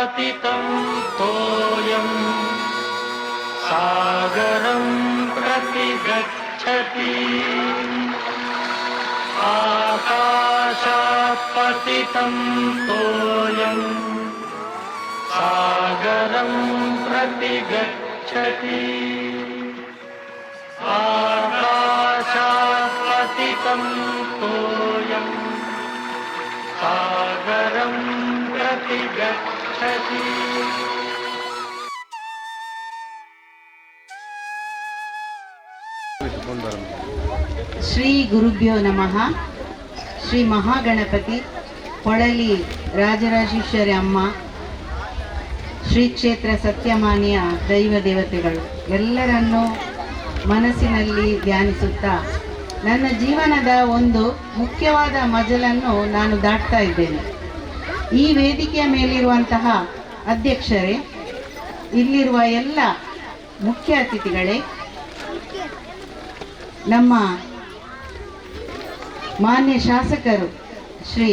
पतितं तोयं सागरं प्रति गच्छति आकाशात् पतितं तोयं सागरं प्रति गच्छति आकाशात् पतितं तोयं सागरं प्रति गच्छति। ಶ್ರೀ ಗುರುಭ್ಯೋ ನಮಃ. ಶ್ರೀ ಮಹಾಗಣಪತಿ ಹೊಳಲಿ ರಾಜರಾಜೇಶ್ವರಿ ಅಮ್ಮ ಶ್ರೀ ಕ್ಷೇತ್ರ ಸತ್ಯಮಾನ್ಯ ದೈವ ದೇವತೆಗಳು ಎಲ್ಲರನ್ನೂ ಮನಸ್ಸಿನಲ್ಲಿ ಧ್ಯಾನಿಸುತ್ತಾ ನನ್ನ ಜೀವನದ ಒಂದು ಮುಖ್ಯವಾದ ಮಜಲನ್ನು ನಾನು ದಾಟ್ತಾ ಇದ್ದೇನೆ. ಈ ವೇದಿಕೆಯ ಮೇಲಿರುವಂತಹ ಅಧ್ಯಕ್ಷರೇ, ಇಲ್ಲಿರುವ ಎಲ್ಲ ಮುಖ್ಯ ಅತಿಥಿಗಳೇ, ನಮ್ಮ ಮಾನ್ಯ ಶಾಸಕರು ಶ್ರೀ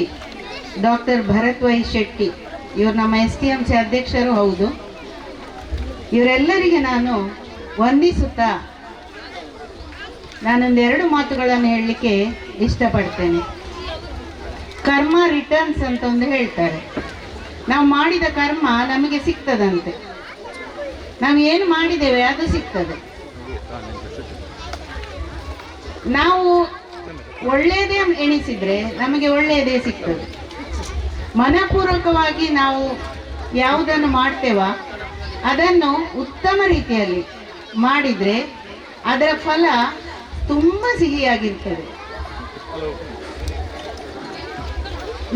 ಡಾಕ್ಟರ್ ಭರತ್ ವೈ ಶೆಟ್ಟಿ, ಇವರು ನಮ್ಮ STMC ಅಧ್ಯಕ್ಷರು ಹೌದು. ಇವರೆಲ್ಲರಿಗೆ ನಾನು ವಂದಿಸುತ್ತಾ ನಾನೊಂದು 2 ಮಾತುಗಳನ್ನು ಹೇಳಲಿಕ್ಕೆ ಇಷ್ಟಪಡ್ತೇನೆ. ಕರ್ಮ ರಿಟರ್ನ್ಸ್ ಅಂತ ಒಂದು ಹೇಳ್ತಾರೆ. ನಾವು ಮಾಡಿದ ಕರ್ಮ ನಮಗೆ ಸಿಗ್ತದಂತೆ. ನಾವು ಏನು ಮಾಡಿದ್ದೇವೆ ಅದು ಸಿಗ್ತದೆ. ನಾವು ಒಳ್ಳೆಯದೇ ಎಣಿಸಿದರೆ ನಮಗೆ ಒಳ್ಳೆಯದೇ ಸಿಗ್ತದೆ. ಮನಪೂರ್ವಕವಾಗಿ ನಾವು ಯಾವುದನ್ನು ಮಾಡ್ತೇವೋ ಅದನ್ನು ಉತ್ತಮ ರೀತಿಯಲ್ಲಿ ಮಾಡಿದರೆ ಅದರ ಫಲ ತುಂಬ ಸಿಹಿಯಾಗಿರ್ತದೆ.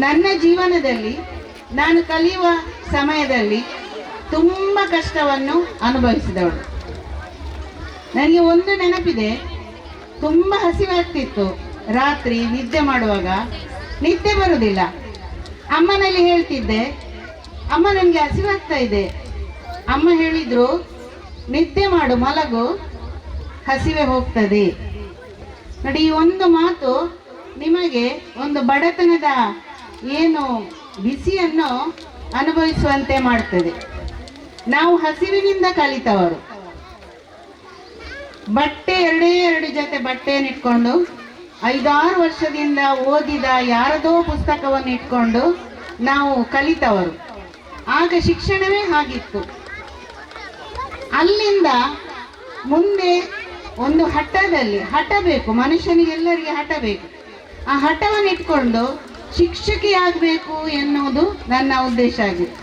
ನನ್ನ ಜೀವನದಲ್ಲಿ ನಾನು ಕಲಿಯುವ ಸಮಯದಲ್ಲಿ ತುಂಬ ಕಷ್ಟವನ್ನು ಅನುಭವಿಸಿದವಳು. ನನಗೆ ಒಂದು ನೆನಪಿದೆ, ತುಂಬ ಹಸಿವಾಗ್ತಿತ್ತು. ರಾತ್ರಿ ನಿದ್ದೆ ಮಾಡುವಾಗ ನಿದ್ದೆ ಬರುವುದಿಲ್ಲ. ಅಮ್ಮನಲ್ಲಿ ಹೇಳ್ತಿದ್ದೆ, ಅಮ್ಮ ನನಗೆ ಹಸಿವಾಗ್ತಾ ಇದೆ. ಅಮ್ಮ ಹೇಳಿದ್ರು, ನಿದ್ದೆ ಮಾಡು, ಮಲಗು, ಹಸಿವೆ ಹೋಗ್ತದೆ. ನೋಡಿ, ಈ ಒಂದು ಮಾತು ನಿಮಗೆ ಒಂದು ಬಡತನದ ಏನು ಬಿಸಿಯನ್ನು ಅನುಭವಿಸುವಂತೆ ಮಾಡ್ತದೆ. ನಾವು ಹಸಿವಿನಿಂದ ಕಲಿತವರು. ಬಟ್ಟೆ 2 ಜೊತೆ ಬಟ್ಟೆಯನ್ನು ಇಟ್ಕೊಂಡು 5-6 ವರ್ಷದಿಂದ ಓದಿದ ಯಾರದೋ ಪುಸ್ತಕವನ್ನು ಇಟ್ಕೊಂಡು ನಾವು ಕಲಿತವರು. ಆಗ ಶಿಕ್ಷಣವೇ ಹಾಗಿತ್ತು. ಅಲ್ಲಿಂದ ಮುಂದೆ ಒಂದು ಹಠ ಬೇಕು, ಮನುಷ್ಯನಿಗೆಲ್ಲರಿಗೆ ಹಠ ಬೇಕು. ಆ ಹಠವನ್ನು ಇಟ್ಕೊಂಡು ಶಿಕ್ಷಕಿಯಾಗಬೇಕು ಎನ್ನುವುದು ನನ್ನ ಉದ್ದೇಶ ಆಗಿತ್ತು.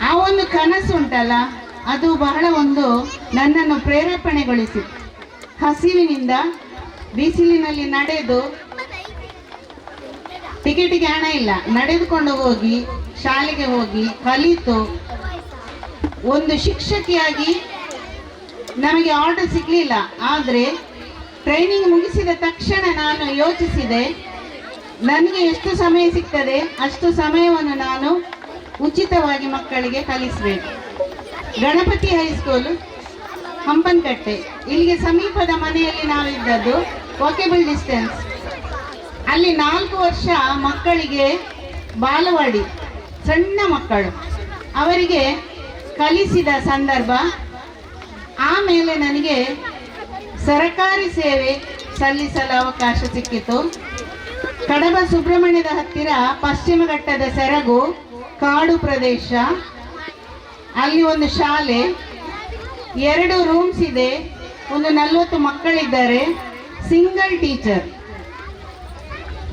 ಆ ಒಂದು ಕನಸು ಉಂಟಲ್ಲ, ಅದು ಬಹಳ ಒಂದು ನನ್ನನ್ನು ಪ್ರೇರೇಪಣೆಗೊಳಿಸಿತು. ಹಸಿವಿನಿಂದ ಬಿಸಿಲಿನಲ್ಲಿ ನಡೆದು, ಟಿಕೆಟಿಗೆ ಹಣ ಇಲ್ಲ, ನಡೆದುಕೊಂಡು ಹೋಗಿ ಶಾಲೆಗೆ ಹೋಗಿ ಕಲಿತು ಒಂದು ಶಿಕ್ಷಕಿಯಾಗಿ ನಮಗೆ ಆರ್ಡರ್ ಸಿಗಲಿಲ್ಲ. ಆದರೆ ಟ್ರೈನಿಂಗ್ ಮುಗಿಸಿದ ತಕ್ಷಣ ನಾನು ಯೋಚಿಸಿದೆ, ನನಗೆ ಎಷ್ಟು ಸಮಯ ಸಿಗ್ತದೆ ಅಷ್ಟು ಸಮಯವನ್ನು ನಾನು ಉಚಿತವಾಗಿ ಮಕ್ಕಳಿಗೆ ಕಲಿಸಬೇಕು. ಗಣಪತಿ ಹೈಸ್ಕೂಲು, ಹಂಪನಕಟ್ಟೆ, ಇಲ್ಲಿಗೆ ಸಮೀಪದ ಮನೆಯಲ್ಲಿ ನಾವಿದ್ದದ್ದು, ವಾಕೇಬಲ್ ಡಿಸ್ಟೆನ್ಸ್. ಅಲ್ಲಿ 4 ವರ್ಷ ಮಕ್ಕಳಿಗೆ ಬಾಲವಾಡಿ, ಸಣ್ಣ ಮಕ್ಕಳು, ಅವರಿಗೆ ಕಲಿಸಿದ ಸಂದರ್ಭ. ಆಮೇಲೆ ನನಗೆ ಸರಕಾರಿ ಸೇವೆ ಸಲ್ಲಿಸಲು ಅವಕಾಶ ಸಿಕ್ಕಿತು. ಕಡಬ ಸುಬ್ರಹ್ಮಣ್ಯದ ಹತ್ತಿರ ಪಶ್ಚಿಮ ಘಟ್ಟದ ಸೆರಗು ಕಾಡು ಪ್ರದೇಶ. ಅಲ್ಲಿ ಒಂದು ಶಾಲೆ, 2 ರೂಮ್ಸ್ ಇದೆ, ಒಂದು 40 ಮಕ್ಕಳಿದ್ದಾರೆ, ಸಿಂಗಲ್ ಟೀಚರ್.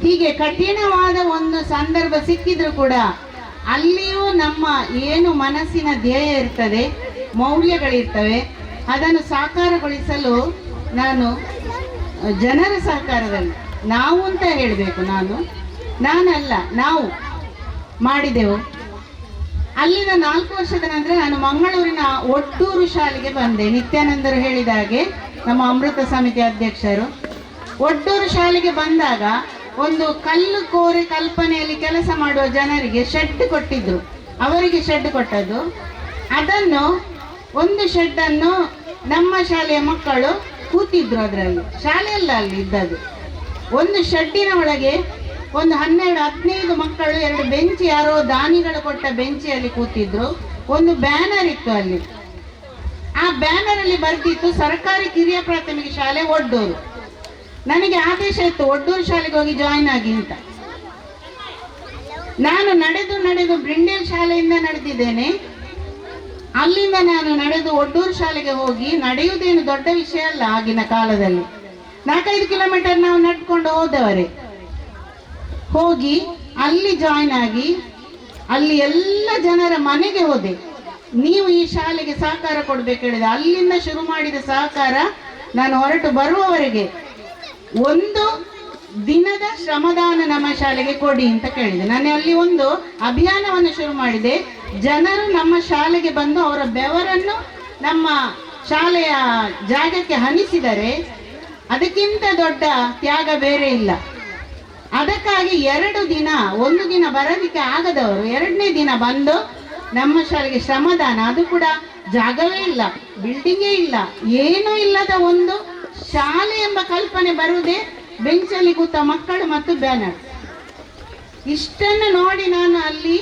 ಹೀಗೆ ಕಠಿಣವಾದ ಒಂದು ಸಂದರ್ಭ ಸಿಕ್ಕಿದ್ರು ಕೂಡ ಅಲ್ಲಿಯೂ ನಮ್ಮ ಏನು ಮನಸ್ಸಿನ ಧ್ಯೇಯ ಇರ್ತದೆ, ಮೌಲ್ಯಗಳಿರ್ತವೆ, ಅದನ್ನು ಸಾಕಾರಗೊಳಿಸಲು ನಾನು ಜನರ ಸಹಕಾರದಲ್ಲಿ, ನಾವು ಅಂತ ಹೇಳಬೇಕು, ನಾನಲ್ಲ ನಾವು ಮಾಡಿದೆವು. ಅಲ್ಲಿನ 4 ವರ್ಷದ ನಂತರ ನಾನು ಮಂಗಳೂರಿನ ಒಟ್ಟೂರು ಶಾಲೆಗೆ ಬಂದೆ. ನಿತ್ಯಾನಂದರು ಹೇಳಿದ ಹಾಗೆ ನಮ್ಮ ಅಮೃತ ಸಮಿತಿ ಅಧ್ಯಕ್ಷರು ಒಟ್ಟೂರು ಶಾಲೆಗೆ ಬಂದಾಗ ಒಂದು ಕಲ್ಲು ಕೋರೆ ಕಲ್ಪನೆಯಲ್ಲಿ ಕೆಲಸ ಮಾಡುವ ಜನರಿಗೆ ಶೆಡ್ ಕೊಟ್ಟಿದ್ರು. ಅವರಿಗೆ ಶೆಡ್ ಕೊಟ್ಟದ್ದು. ಅದನ್ನು ಒಂದು ಶೆಡ್ಡನ್ನು ನಮ್ಮ ಶಾಲೆಯ ಮಕ್ಕಳು ಕೂತಿದ್ರು. ಅದರಲ್ಲಿ ಶಾಲೆಯಲ್ಲ ಅಲ್ಲಿ ಇದ್ದದ್ದು. ಒಂದು ಶೆಡ್ಡಿನ ಒಳಗೆ ಒಂದು 12-15 ಮಕ್ಕಳು 2 ಬೆಂಚ್, ಯಾರೋ ದಾನಿಗಳು ಕೊಟ್ಟ ಬೆಂಚಿಯಲ್ಲಿ ಕೂತಿದ್ರು. ಒಂದು ಬ್ಯಾನರ್ ಇತ್ತು ಅಲ್ಲಿ. ಆ ಬ್ಯಾನರ್ ಅಲ್ಲಿ ಬರ್ತಿತ್ತು ಸರ್ಕಾರಿ ಕಿರಿಯ ಪ್ರಾಥಮಿಕ ಶಾಲೆ ಒಡ್ಡೂರು. ನನಗೆ ಆದೇಶ ಇತ್ತು ಒಡ್ಡೂರು ಶಾಲೆಗೆ ಹೋಗಿ ಜಾಯಿನ್ ಆಗಿ ಅಂತ. ನಾನು ನಡೆದು ಬ್ರಿಂಡೇಲ್ ಶಾಲೆಯಿಂದ ನಡೆದಿದ್ದೇನೆ. ಅಲ್ಲಿಂದ ನಾನು ನಡೆದು ಒಡ್ಡೂರು ಶಾಲೆಗೆ ಹೋಗಿ, ನಡೆಯುವುದೇನು ದೊಡ್ಡ ವಿಷಯ ಅಲ್ಲ ಆಗಿನ ಕಾಲದಲ್ಲಿ. 4-5 ಕಿಲೋಮೀಟರ್ ನಾವು ನಡ್ಕೊಂಡು ಹೋದವರೇ. ಹೋಗಿ ಅಲ್ಲಿ ಜಾಯಿನ್ ಆಗಿ ಅಲ್ಲಿ ಎಲ್ಲ ಜನರ ಮನೆಗೆ ಹೋದೆ. ನೀವು ಈ ಶಾಲೆಗೆ ಸಹಕಾರ ಕೊಡ್ಬೇಕು ಹೇಳಿದೆ. ಅಲ್ಲಿಂದ ಶುರು ಮಾಡಿದ ಸಹಕಾರ ನಾನು ಹೊರಟು ಬರುವವರೆಗೆ 1 ದಿನದ ಶ್ರಮದಾನ ನಮ್ಮ ಶಾಲೆಗೆ ಕೊಡಿ ಅಂತ ಕೇಳಿದೆ. ನಾನು ಅಲ್ಲಿ ಒಂದು ಅಭಿಯಾನವನ್ನು ಶುರು ಮಾಡಿದೆ. ಜನರು ನಮ್ಮ ಶಾಲೆಗೆ ಬಂದು ಅವರ ಬೆವರನ್ನು ನಮ್ಮ ಶಾಲೆಯ ಜಾಗಕ್ಕೆ ಹನಿಸಿದರೆ ಅದಕ್ಕಿಂತ ದೊಡ್ಡ ತ್ಯಾಗ ಬೇರೆ ಇಲ್ಲ. ಅದಕ್ಕಾಗಿ 2 ದಿನ, 1 ದಿನ ಬರೋದಕ್ಕೆ ಆಗದವರು 2ನೇ ದಿನ ಬಂದು ನಮ್ಮ ಶಾಲೆಗೆ ಶ್ರಮದಾನ, ಅದು ಕೂಡ ಜಾಗವೇ ಇಲ್ಲ, ಬಿಲ್ಡಿಂಗೇ ಇಲ್ಲ, ಏನೂ ಇಲ್ಲದ ಒಂದು ಶಾಲೆ ಎಂಬ ಕಲ್ಪನೆ ಬರುವುದೇ ಬೆಂಚಲ್ಲಿ ಕೂತ ಮಕ್ಕಳು ಮತ್ತು ಬ್ಯಾನರ್. ಇಷ್ಟನ್ನು ನೋಡಿ ನಾನು ಅಲ್ಲಿ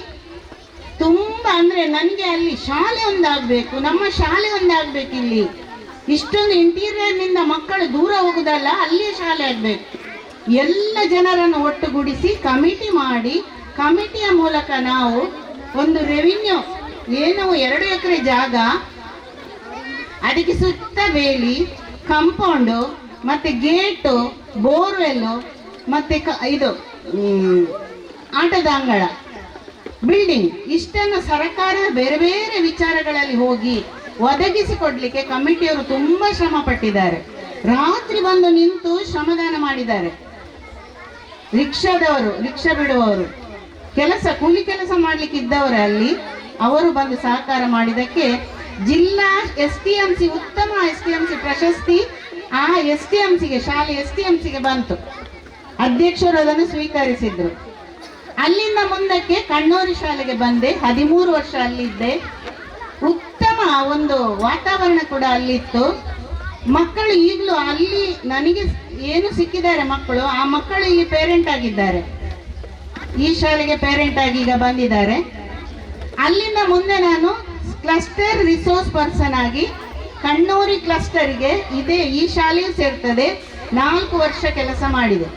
ತುಂಬಾ, ಅಂದ್ರೆ ನನಗೆ ಅಲ್ಲಿ ಶಾಲೆ ಒಂದಾಗಬೇಕು, ನಮ್ಮ ಶಾಲೆ ಒಂದಾಗಬೇಕು. ಇಲ್ಲಿ ಇಷ್ಟೊಂದು ಇಂಟೀರಿಯರ್ನಿಂದ ಮಕ್ಕಳು ದೂರ ಹೋಗುದಲ್ಲ, ಅಲ್ಲಿಯೇ ಶಾಲೆ ಆಗಬೇಕು. ಎಲ್ಲ ಜನರನ್ನು ಒಟ್ಟುಗೂಡಿಸಿ ಕಮಿಟಿ ಮಾಡಿ, ಕಮಿಟಿಯ ಮೂಲಕ ನಾವು ಒಂದು ರೆವಿನ್ಯೂ, ಏನು 2 ಎಕರೆ ಜಾಗ, ಅದಕ್ಕೆ ಸುತ್ತ ಬೇಲಿ, ಕಾಂಪೌಂಡು, ಮತ್ತೆ ಗೇಟು, ಬೋರ್ವೆಲ್ಲು, ಮತ್ತೆ ಇದು ಆಟದ ಅಂಗಳ, ಬಿಲ್ಡಿಂಗ್, ಇಷ್ಟನ್ನು ಸರ್ಕಾರ ಬೇರೆ ಬೇರೆ ವಿಚಾರಗಳಲ್ಲಿ ಹೋಗಿ ಒದಗಿಸಿಕೊಡ್ಲಿಕ್ಕೆ ಕಮಿಟಿಯವರು ತುಂಬಾ ಶ್ರಮ ಪಟ್ಟಿದ್ದಾರೆ. ರಾತ್ರಿ ಬಂದು ನಿಂತು ಶ್ರಮದಾನ ಮಾಡಿದ್ದಾರೆ. ರಿಕ್ಷಾದವರು, ರಿಕ್ಷಾ ಬಿಡುವವರು, ಕೂಲಿ ಕೆಲಸ ಮಾಡ್ಲಿಕ್ಕೆ ಇದ್ದವರಲ್ಲಿ ಅವರು ಬಂದು ಸಹಕಾರ ಮಾಡಿದಕ್ಕೆ ಜಿಲ್ಲಾ STMC ಉತ್ತಮ STMC ಪ್ರಶಸ್ತಿ ಆ STMCಗೆ, ಶಾಲೆ STMCಗೆ ಬಂತು. ಅಧ್ಯಕ್ಷರು ಅದನ್ನು ಸ್ವೀಕರಿಸಿದ್ರು. ಅಲ್ಲಿಂದ ಮುಂದಕ್ಕೆ ಕಣ್ಣೂರಿ ಶಾಲೆಗೆ ಬಂದೆ. 13 ವರ್ಷ ಅಲ್ಲಿದ್ದೆ. ಉತ್ತಮ ಒಂದು ವಾತಾವರಣ ಕೂಡ ಅಲ್ಲಿತ್ತು. ಮಕ್ಕಳು ಈಗಲೂ ಅಲ್ಲಿ ನನಗೆ ಏನು ಸಿಕ್ಕಿದ್ದಾರೆ ಮಕ್ಕಳು, ಆ ಮಕ್ಕಳು ಇಲ್ಲಿ ಪೇರೆಂಟ್ ಆಗಿದ್ದಾರೆ. ಈ ಶಾಲೆಗೆ ಪೇರೆಂಟ್ ಆಗಿ ಈಗ ಬಂದಿದ್ದಾರೆ. ಅಲ್ಲಿಂದ ಮುಂದೆ ನಾನು ಕ್ಲಸ್ಟರ್ ರಿಸೋರ್ಸ್ ಪರ್ಸನ್ ಆಗಿ ಕಣ್ಣೂರಿ ಕ್ಲಸ್ಟರ್ಗೆ ಈ ಶಾಲೆಯು ಸೇರ್ತದೆ 4 ವರ್ಷ ಕೆಲಸ ಮಾಡಿದೆ.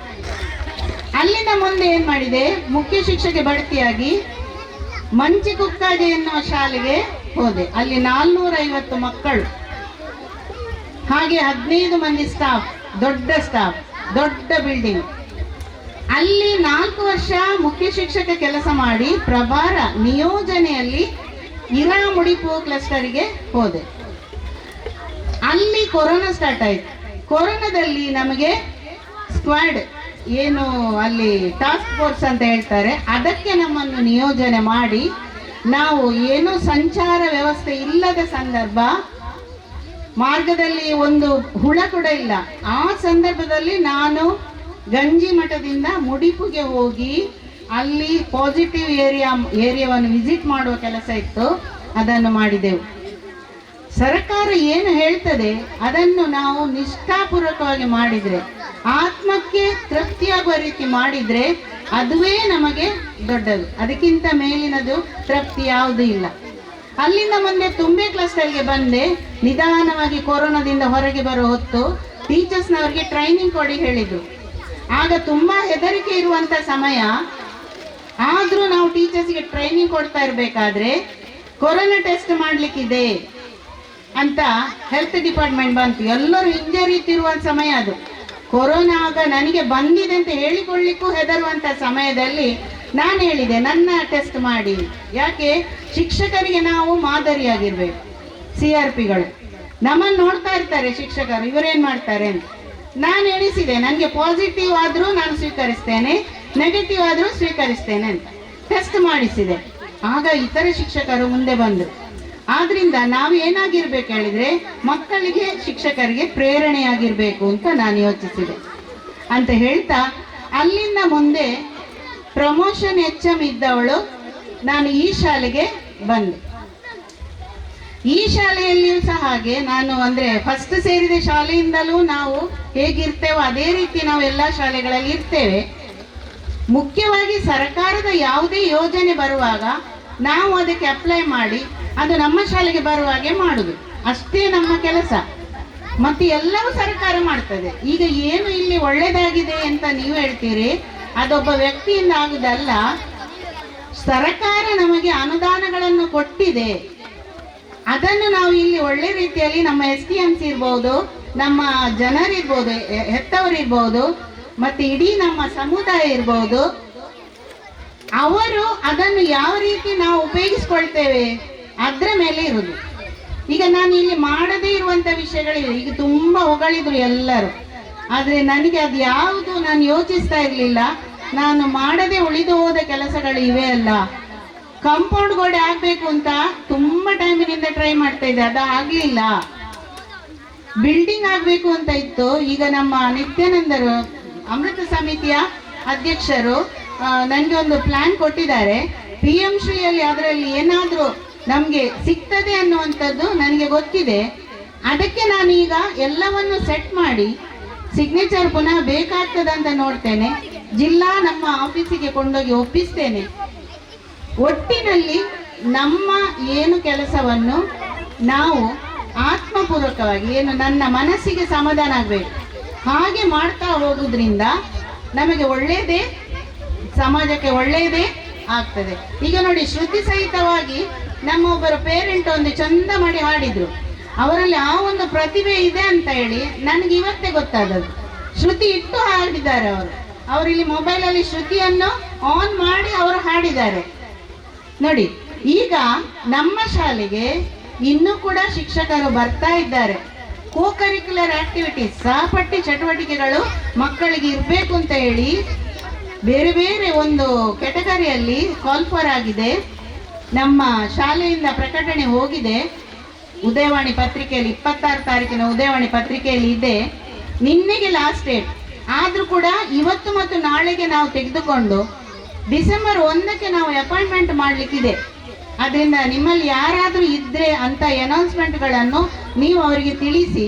ಅಲ್ಲಿಂದ ಮುಂದೆ ಏನ್ ಮಾಡಿದೆ, ಮುಖ್ಯ ಶಿಕ್ಷಕಿ ಬಡ್ತಿಯಾಗಿ ಮಂಚಿಕುಕ್ಕಾಜೆ ಎನ್ನುವ ಶಾಲೆಗೆ ಹೋದೆ. ಅಲ್ಲಿ 450 ಮಕ್ಕಳು, ಹಾಗೆ 15 ಮಂದಿ ಸ್ಟಾಫ್, ದೊಡ್ಡ ಬಿಲ್ಡಿಂಗ್. ಅಲ್ಲಿ 4 ವರ್ಷ ಮುಖ್ಯ ಶಿಕ್ಷಕ ಕೆಲಸ ಮಾಡಿ ಪ್ರಭಾರ ನಿಯೋಜನೆಯಲ್ಲಿ ಇರಾಮುಡಿಪು ಕ್ಲಸ್ಟರ್ಗೆ ಹೋದೆ. ಅಲ್ಲಿ ಕೊರೋನಾ ಸ್ಟಾರ್ಟ್ ಆಯ್ತು. ಕೊರೋನಾದಲ್ಲಿ ನಮಗೆ ಸ್ಕ್ವಾಡ್, ಏನು ಅಲ್ಲಿ ಟಾಸ್ಕ್ ಫೋರ್ಸ್ ಅಂತ ಹೇಳ್ತಾರೆ, ಅದಕ್ಕೆ ನಮ್ಮನ್ನು ನಿಯೋಜನೆ ಮಾಡಿ, ನಾವು ಏನು ಸಂಚಾರ ವ್ಯವಸ್ಥೆ ಇಲ್ಲದ ಸಂದರ್ಭ, ಮಾರ್ಗದಲ್ಲಿ ಒಂದು ಹುಳ ಕೂಡ ಇಲ್ಲ, ಆ ಸಂದರ್ಭದಲ್ಲಿ ನಾನು ಗಂಜಿ ಮಠದಿಂದ ಮುಡಿಪುಗೆ ಹೋಗಿ ಅಲ್ಲಿ ಪಾಸಿಟಿವ್ ಏರಿಯಾವನ್ನು ವಿಸಿಟ್ ಮಾಡುವ ಕೆಲಸ ಇತ್ತು, ಅದನ್ನು ಮಾಡಿದೆವು. ಸರ್ಕಾರ ಏನು ಹೇಳ್ತದೆ ಅದನ್ನು ನಾವು ನಿಷ್ಠಾಪೂರ್ವಕವಾಗಿ ಮಾಡಿದರೆ, ಆತ್ಮಕ್ಕೆ ತೃಪ್ತಿಯಾಗುವ ರೀತಿ ಮಾಡಿದರೆ ಅದುವೇ ನಮಗೆ ದೊಡ್ಡದು. ಅದಕ್ಕಿಂತ ಮೇಲಿನದು ತೃಪ್ತಿ ಯಾವುದೂ ಇಲ್ಲ. ಅಲ್ಲಿಂದ ಮುಂದೆ ತುಂಬೆ ಕ್ಲಸ್ಟರ್ಗೆ ಬಂದೆ. ನಿಧಾನವಾಗಿ ಕೊರೋನಾದಿಂದ ಹೊರಗೆ ಬರೋ ಹೊತ್ತು ಟೀಚರ್ಸ್ನವರಿಗೆ ಟ್ರೈನಿಂಗ್ ಕೊಡಿ ಹೇಳಿದ್ರು. ಆಗ ತುಂಬಾ ಹೆದರಿಕೆ ಇರುವಂತ ಸಮಯ. ಆದ್ರೂ ನಾವು ಟೀಚರ್ಸ್ಗೆ ಟ್ರೈನಿಂಗ್ ಕೊಡ್ತಾ ಇರಬೇಕಾದ್ರೆ ಕೊರೋನಾ ಟೆಸ್ಟ್ ಮಾಡ್ಲಿಕ್ಕಿದೆ ಅಂತ ಹೆಲ್ತ್ ಡಿಪಾರ್ಟ್ಮೆಂಟ್ ಬಂತು. ಎಲ್ಲರೂ ಹಿಂಜರಿತಿರುವ ಸಮಯ ಅದು. ಕೊರೋನಾ ಆಗ ನನಗೆ ಬಂದಿದೆ ಅಂತ ಹೇಳಿಕೊಳ್ಳಿಕ್ಕೂ ಹೆದರುವಂತ ಸಮಯದಲ್ಲಿ ನಾನು ಹೇಳಿದೆ, ನನ್ನ ಟೆಸ್ಟ್ ಮಾಡಿ. ಯಾಕೆ, ಶಿಕ್ಷಕರಿಗೆ ನಾವು ಮಾದರಿಯಾಗಿರ್ಬೇಕು. CRPಗಳು ನಮ್ಮನ್ನು ನೋಡ್ತಾ ಇರ್ತಾರೆ ಶಿಕ್ಷಕರು, ಇವರೇನ್ ಮಾಡ್ತಾರೆ ಅಂತ. ನಾನು ಎಣಿಸಿದೆ, ನನಗೆ ಪಾಸಿಟಿವ್ ಆದ್ರೂ ನಾನು ಸ್ವೀಕರಿಸ್ತೇನೆ, ನೆಗೆಟಿವ್ ಆದ್ರೂ ಸ್ವೀಕರಿಸ್ತೇನೆ ಅಂತ ಟೆಸ್ಟ್ ಮಾಡಿಸಿದೆ. ಆಗ ಇತರ ಶಿಕ್ಷಕರು ಮುಂದೆ ಬಂದರು. ಆದ್ರಿಂದ ನಾವು ಏನಾಗಿರ್ಬೇಕು ಹೇಳಿದ್ರೆ, ಮಕ್ಕಳಿಗೆ ಶಿಕ್ಷಕರಿಗೆ ಪ್ರೇರಣೆಯಾಗಿರ್ಬೇಕು ಅಂತ ನಾನು ಯೋಚಿಸಿದೆ ಅಂತ ಹೇಳ್ತಾ, ಅಲ್ಲಿಂದ ಮುಂದೆ ಪ್ರಮೋಷನ್ HM ಇದ್ದವಳು ನಾನು ಈ ಶಾಲೆಗೆ ಬಂದೆ. ಈ ಶಾಲೆಯಲ್ಲಿಯೂ ಸಹ ಹಾಗೆ ನಾನು, ಅಂದ್ರೆ ಫಸ್ಟ್ ಸೇರಿದ ಶಾಲೆಯಿಂದಲೂ ನಾವು ಹೇಗಿರ್ತೇವೋ ಅದೇ ರೀತಿ ನಾವು ಎಲ್ಲ ಶಾಲೆಗಳಲ್ಲಿ ಇರ್ತೇವೆ. ಮುಖ್ಯವಾಗಿ ಸರ್ಕಾರದ ಯಾವುದೇ ಯೋಜನೆ ಬರುವಾಗ ನಾವು ಅದಕ್ಕೆ ಅಪ್ಲೈ ಮಾಡಿ ಅದು ನಮ್ಮ ಶಾಲೆಗೆ ಬರುವ ಹಾಗೆ ಮಾಡುದು, ಅಷ್ಟೇ ನಮ್ಮ ಕೆಲಸ. ಮತ್ತೆ ಎಲ್ಲವೂ ಸರ್ಕಾರ ಮಾಡ್ತದೆ. ಈಗ ಏನು ಇಲ್ಲಿ ಒಳ್ಳೇದಾಗಿದೆ ಅಂತ ನೀವು ಹೇಳ್ತೀರಿ, ಅದೊಬ್ಬ ವ್ಯಕ್ತಿಯಿಂದ ಆಗುದಲ್ಲ. ಸರ್ಕಾರ ನಮಗೆ ಅನುದಾನಗಳನ್ನು ಕೊಟ್ಟಿದೆ, ಅದನ್ನು ನಾವು ಇಲ್ಲಿ ಒಳ್ಳೆ ರೀತಿಯಲ್ಲಿ ನಮ್ಮ STMC ಇರ್ಬೋದು, ನಮ್ಮ ಜನರಿರ್ಬೋದು, ಹೆತ್ತವರಿರ್ಬೋದು, ಮತ್ತೆ ಇಡೀ ನಮ್ಮ ಸಮುದಾಯ ಇರ್ಬೋದು, ಅವರು ಅದನ್ನು ಯಾವ ರೀತಿ ನಾವು ಉಪಯೋಗಿಸ್ಕೊಳ್ತೇವೆ ಅದರ ಮೇಲೆ ಇರುವುದು. ಈಗ ನಾನು ಇಲ್ಲಿ ಮಾಡದೇ ಇರುವಂತ ವಿಷಯಗಳಿವೆ. ಈಗ ತುಂಬಾ ಹೊಗಳಿದ್ರು ಎಲ್ಲರೂ, ಆದ್ರೆ ನನಗೆ ಅದು ಯಾವುದು ನಾನು ಯೋಚಿಸ್ತಾ ಇರ್ಲಿಲ್ಲ. ನಾನು ಮಾಡದೆ ಉಳಿದು ಹೋದ ಕೆಲಸಗಳು ಇವೆ ಅಲ್ಲ. ಕಾಂಪೌಂಡ್ ಗೋಡೆ ಆಗ್ಬೇಕು ಅಂತ ತುಂಬಾ ಟೈಮಿನಿಂದ ಟ್ರೈ ಮಾಡ್ತಾ ಇದ್ದೆ, ಅದು ಆಗ್ಲಿಲ್ಲ. ಬಿಲ್ಡಿಂಗ್ ಆಗ್ಬೇಕು ಅಂತ ಇತ್ತು. ಈಗ ನಮ್ಮ ನಿತ್ಯಾನಂದರು ಅಮೃತ ಸಮಿತಿಯ ಅಧ್ಯಕ್ಷರು ನನಗೆ ಒಂದು ಪ್ಲಾನ್ ಕೊಟ್ಟಿದ್ದಾರೆ. PM ಶ್ರೀಯಲ್ಲಿ ಅದರಲ್ಲಿ ಏನಾದರೂ ನಮಗೆ ಸಿಗ್ತದೆ ಅನ್ನುವಂಥದ್ದು ನನಗೆ ಗೊತ್ತಿದೆ. ಅದಕ್ಕೆ ನಾನು ಈಗ ಎಲ್ಲವನ್ನು ಸೆಟ್ ಮಾಡಿ ಸಿಗ್ನೇಚರ್ ಪುನಃ ಬೇಕಾಗ್ತದಂತ ನೋಡ್ತೇನೆ. ಜಿಲ್ಲಾ ನಮ್ಮ ಆಫೀಸಿಗೆ ಕೊಂಡೋಗಿ ಒಪ್ಪಿಸ್ತೇನೆ. ಒಟ್ಟಿನಲ್ಲಿ ನಮ್ಮ ಏನು ಕೆಲಸವನ್ನು ನಾವು ಆತ್ಮಪೂರ್ವಕವಾಗಿ, ಏನು ನನ್ನ ಮನಸ್ಸಿಗೆ ಸಮಾಧಾನ ಆಗಬೇಕು ಹಾಗೆ ಮಾಡ್ತಾ ಹೋಗುವುದರಿಂದ ನಮಗೆ ಒಳ್ಳೆಯದೇ, ಸಮಾಜಕ್ಕೆ ಒಳ್ಳೆಯದೇ ಆಗ್ತದೆ. ಈಗ ನೋಡಿ, ಶ್ರುತಿ ಸಹಿತವಾಗಿ ನಮ್ಮೊಬ್ಬರು ಪೇರೆಂಟ್ ಒಂದು ಚಂದ ಮಾಡಿ ಹಾಡಿದ್ರು. ಅವರಲ್ಲಿ ಆ ಒಂದು ಪ್ರತಿಭೆ ಇದೆ ಅಂತ ಹೇಳಿ ನನಗೆ ಇವತ್ತೇ ಗೊತ್ತಾದದ್ದು. ಶ್ರುತಿ ಇಟ್ಟು ಹಾಡಿದ್ದಾರೆ ಅವರಿಲ್ಲಿ ಮೊಬೈಲಲ್ಲಿ ಶ್ರುತಿಯನ್ನು ಆನ್ ಮಾಡಿ ಅವರು ಹಾಡಿದ್ದಾರೆ ನೋಡಿ. ಈಗ ನಮ್ಮ ಶಾಲೆಗೆ ಇನ್ನೂ ಕೂಡ ಶಿಕ್ಷಕರು ಬರ್ತಾ ಇದ್ದಾರೆ. ಕೋ ಕರಿಕ್ಯುಲರ್ ಆಕ್ಟಿವಿಟೀಸ್, ಸಹಪಠ್ಯ ಚಟುವಟಿಕೆಗಳು ಮಕ್ಕಳಿಗೆ ಇರಬೇಕು ಅಂತ ಹೇಳಿ ಬೇರೆ ಬೇರೆ ಒಂದು ಕೆಟಗರಿಯಲ್ಲಿ ಕಾಲ್ ಫಾರ್ ಆಗಿದೆ. ನಮ್ಮ ಶಾಲೆಯಿಂದ ಪ್ರಕಟಣೆ ಹೋಗಿದೆ. ಉದಯವಾಣಿ ಪತ್ರಿಕೆಯಲ್ಲಿ 26 ತಾರೀಕಿನ ಉದಯವಾಣಿ ಪತ್ರಿಕೆಯಲ್ಲಿ ಇದೆ. ನಿನ್ನೆಗೆ ಲಾಸ್ಟ್ ಡೇಟ್ ಆದರೂ ಕೂಡ ಇವತ್ತು ಮತ್ತು ನಾಳೆಗೆ ನಾವು ತೆಗೆದುಕೊಂಡು ಡಿಸೆಂಬರ್ 1ಕ್ಕೆ ನಾವು ಅಪಾಯಿಂಟ್ಮೆಂಟ್ ಮಾಡಲಿಕ್ಕಿದೆ. ಅದರಿಂದ ನಿಮ್ಮಲ್ಲಿ ಯಾರಾದರೂ ಇದ್ದರೆ ಅಂತ ಅನೌನ್ಸ್ಮೆಂಟ್ಗಳನ್ನು ನೀವು ಅವರಿಗೆ ತಿಳಿಸಿ.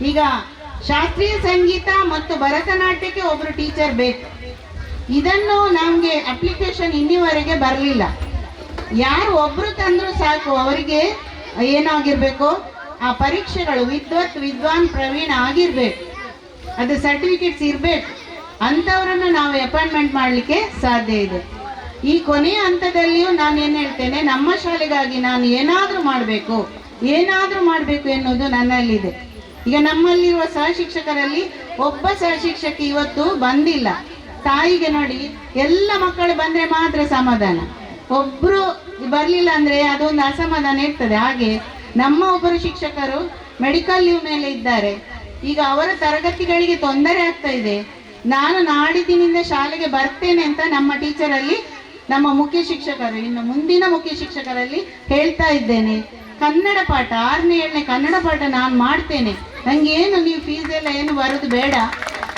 ಈಗ ಶಾಸ್ತ್ರೀಯ ಸಂಗೀತ ಮತ್ತು ಭರತನಾಟ್ಯಕ್ಕೆ ಒಬ್ಬರು ಟೀಚರ್ ಬೇಕು. ಇದನ್ನು ನಮಗೆ ಅಪ್ಲಿಕೇಶನ್ ಇನ್ನಿವರೆಗೆ ಬರಲಿಲ್ಲ. ಯಾರು ಒಬ್ಬರು ತಂದರೂ ಸಾಕು, ಅವರಿಗೆ ಏನಾಗಿರಬೇಕು, ಆ ಪರೀಕ್ಷೆಗಳು ವಿದ್ವತ್, ವಿದ್ವಾನ್, ಪ್ರವೀಣ್ ಆಗಿರಬೇಕು, ಅದು ಸರ್ಟಿಫಿಕೇಟ್ಸ್ ಇರಬೇಕು. ಅಂಥವರನ್ನು ನಾವು ಅಪಾಯಿಂಟ್ಮೆಂಟ್ ಮಾಡಲಿಕ್ಕೆ ಸಾಧ್ಯ ಇದೆ. ಈ ಕೊನೆಯ ಹಂತದಲ್ಲಿಯೂ ನಾನು ಏನು ಹೇಳ್ತೇನೆ, ನಮ್ಮ ಶಾಲೆಗಾಗಿ ನಾನು ಏನಾದರೂ ಮಾಡಬೇಕು ಎನ್ನುವುದು ನನ್ನಲ್ಲಿದೆ. ಈಗ ನಮ್ಮಲ್ಲಿರುವ ಸಹಶಿಕ್ಷಕರಲ್ಲಿ ಒಬ್ಬ ಸಹಶಿಕ್ಷಕಿ ಇವತ್ತು ಬಂದಿಲ್ಲ. ತಾಯಿಗೆ ನೋಡಿ, ಎಲ್ಲ ಮಕ್ಕಳು ಬಂದರೆ ಮಾತ್ರ ಸಮಾಧಾನ, ಒಬ್ಬರು ಬರಲಿಲ್ಲ ಅಂದರೆ ಅದೊಂದು ಅಸಮಾಧಾನ ಇರ್ತದೆ. ಹಾಗೆ ನಮ್ಮ ಒಬ್ಬರು ಶಿಕ್ಷಕರು ಮೆಡಿಕಲ್ ಲೀವ್ ಮೇಲೆ ಇದ್ದಾರೆ. ಈಗ ಅವರ ತರಗತಿಗಳಿಗೆ ತೊಂದರೆ ಆಗ್ತಾ ಇದೆ. ನಾನು ನಾಡಿದ್ದಿನಿಂದ ಶಾಲೆಗೆ ಬರ್ತೇನೆ ಅಂತ ನಮ್ಮ ಟೀಚರಲ್ಲಿ, ನಮ್ಮ ಮುಖ್ಯ ಶಿಕ್ಷಕರು, ಇನ್ನು ಮುಂದಿನ ಮುಖ್ಯ ಶಿಕ್ಷಕರಲ್ಲಿ ಹೇಳ್ತಾ ಇದ್ದೇನೆ. ಕನ್ನಡ ಪಾಠ 6ನೇ 7ನೇ ಕನ್ನಡ ಪಾಠ ನಾನು ಮಾಡ್ತೇನೆ, ನನಗೆ ಏನು ನೀವು ಫೀಸ್ ಎಲ್ಲ ಏನು ಬರೋದು ಬೇಡ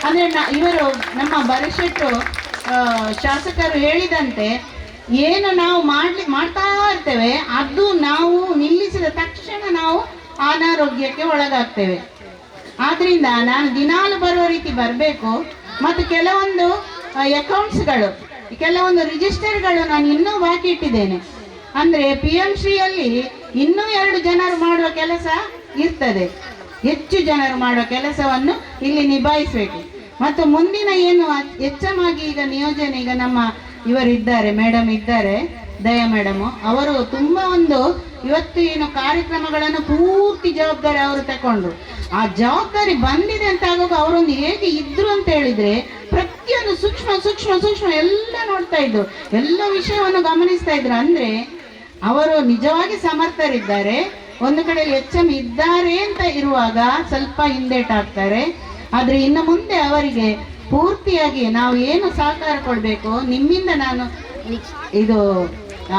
ಅಂದರೆ ಇವರು ನಮ್ಮ ಬರಶೆಟ್ಟರು ಶಾಸಕರು ಹೇಳಿದಂತೆ ಏನು ನಾವು ಮಾಡ್ತಾ ಇರ್ತೇವೆ ಅದು ನಾವು ನಿಲ್ಲಿಸಿದ ತಕ್ಷಣ ನಾವು ಅನಾರೋಗ್ಯಕ್ಕೆ ಒಳಗಾಗ್ತೇವೆ. ಆದ್ರಿಂದ ನಾನು ದಿನಾಲು ಬರುವ ರೀತಿ ಬರಬೇಕು. ಮತ್ತು ಕೆಲವೊಂದು ಅಕೌಂಟ್ಸ್ಗಳು, ಕೆಲವೊಂದು ರಿಜಿಸ್ಟರ್ಗಳು ನಾನು ಇನ್ನೂ ಬಾಕಿ ಇಟ್ಟಿದ್ದೇನೆ. ಅಂದರೆ PM ಶ್ರೀಯಲ್ಲಿ ಇನ್ನೂ 2 ಜನರು ಮಾಡುವ ಕೆಲಸ ಇರ್ತದೆ. ಹೆಚ್ಚು ಜನರು ಮಾಡುವ ಕೆಲಸವನ್ನು ಇಲ್ಲಿ ನಿಭಾಯಿಸಬೇಕು. ಮತ್ತು ಮುಂದಿನ ಏನು ಹೆಚ್ಚಮಾಗಿ ಈಗ ನಿಯೋಜನೆ, ಈಗ ನಮ್ಮ ಇವರಿದ್ದಾರೆ, ಮೇಡಮ್ ಇದ್ದಾರೆ, ದಯಾ ಮೇಡಮು, ಅವರು ತುಂಬ ಒಂದು ಇವತ್ತು ಏನು ಕಾರ್ಯಕ್ರಮಗಳನ್ನು ಪೂರ್ತಿ ಜವಾಬ್ದಾರಿ ಅವರು ತಗೊಂಡ್ರು. ಆ ಜವಾಬ್ದಾರಿ ಬಂದಿದೆ ಅಂತ ಆಗುವಾಗ ಅವರೊಂದು ಹೇಗೆ ಇದ್ರು ಅಂತ ಹೇಳಿದ್ರೆ, ಪ್ರತಿಯೊಂದು ಸೂಕ್ಷ್ಮ ಸೂಕ್ಷ್ಮ ಸೂಕ್ಷ್ಮ ಎಲ್ಲ ನೋಡ್ತಾ ಇದ್ರು, ಎಲ್ಲ ವಿಷಯವನ್ನು ಗಮನಿಸ್ತಾ ಇದ್ರು. ಅಂದ್ರೆ ಅವರು ನಿಜವಾಗಿ ಸಮರ್ಥರಿದ್ದಾರೆ. ಒಂದು ಕಡೆಯಲ್ಲಿ HM ಇದ್ದಾರೆ ಅಂತ ಇರುವಾಗ ಸ್ವಲ್ಪ ಹಿಂದೇಟಾಗ್ತಾರೆ. ಆದ್ರೆ ಇನ್ನು ಮುಂದೆ ಅವರಿಗೆ ಪೂರ್ತಿಯಾಗಿ ನಾವು ಏನು ಸಹಕಾರ ಕೊಡಬೇಕು, ನಿಮ್ಮಿಂದ ನಾನು ಇದು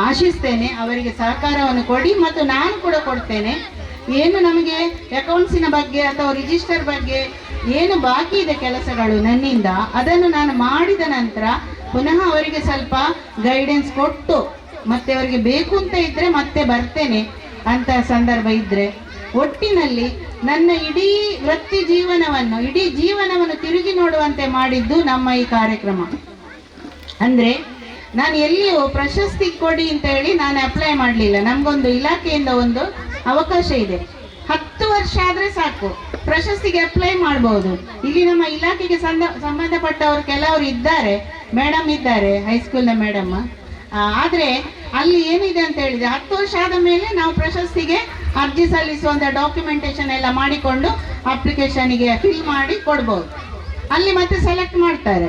ಆಶಿಸ್ತೇನೆ. ಅವರಿಗೆ ಸಹಕಾರವನ್ನು ಕೊಡಿ ಮತ್ತು ನಾನು ಕೂಡ ಕೊಡ್ತೇನೆ. ಏನು ನಮಗೆ ಅಕೌಂಟ್ಸಿನ ಬಗ್ಗೆ ಅಥವಾ ರಿಜಿಸ್ಟರ್ ಬಗ್ಗೆ ಏನು ಬಾಕಿ ಇದೆ ಕೆಲಸಗಳು ನನ್ನಿಂದ, ಅದನ್ನು ನಾನು ಮಾಡಿದ ನಂತರ ಪುನಃ ಅವರಿಗೆ ಸ್ವಲ್ಪ ಗೈಡೆನ್ಸ್ ಕೊಟ್ಟು ಮತ್ತೆ ಅವರಿಗೆ ಬೇಕು ಅಂತ ಇದ್ದರೆ ಮತ್ತೆ ಬರ್ತೇನೆ ಅಂತ ಸಂದರ್ಭ ಇದ್ದರೆ. ಒಟ್ಟಿನಲ್ಲಿ ನನ್ನ ಇಡೀ ವೃತ್ತಿ ಜೀವನವನ್ನು, ಇಡೀ ಜೀವನವನ್ನು ತಿರುಗಿ ನೋಡುವಂತೆ ಮಾಡಿದ್ದು ನಮ್ಮ ಈ ಕಾರ್ಯಕ್ರಮ. ಅಂದರೆ ನಾನು ಎಲ್ಲಿಯೂ ಪ್ರಶಸ್ತಿ ಕೊಡಿ ಅಂತ ಹೇಳಿ ನಾನು ಅಪ್ಲೈ ಮಾಡಲಿಲ್ಲ. ನಮಗೊಂದು ಇಲಾಖೆಯಿಂದ ಒಂದು ಅವಕಾಶ ಇದೆ, 10 ವರ್ಷ ಆದರೆ ಸಾಕು ಪ್ರಶಸ್ತಿಗೆ ಅಪ್ಲೈ ಮಾಡ್ಬೋದು. ಇಲ್ಲಿ ನಮ್ಮ ಇಲಾಖೆಗೆ ಸಂಬಂಧಪಟ್ಟವರು ಕೆಲವರು ಇದ್ದಾರೆ, ಮೇಡಮ್ ಇದ್ದಾರೆ, ಹೈಸ್ಕೂಲ್ನ ಮೇಡಮ್. ಆದರೆ ಅಲ್ಲಿ ಏನಿದೆ ಅಂತ ಹೇಳಿದರೆ 10 ವರ್ಷ ಆದ ಮೇಲೆ ನಾವು ಪ್ರಶಸ್ತಿಗೆ ಅರ್ಜಿ ಸಲ್ಲಿಸುವಂಥ ಡಾಕ್ಯುಮೆಂಟೇಶನ್ ಎಲ್ಲ ಮಾಡಿಕೊಂಡು ಅಪ್ಲಿಕೇಶನಿಗೆ ಫಿಲ್ ಮಾಡಿ ಕೊಡ್ಬೋದು. ಅಲ್ಲಿ ಮತ್ತೆ ಸೆಲೆಕ್ಟ್ ಮಾಡ್ತಾರೆ.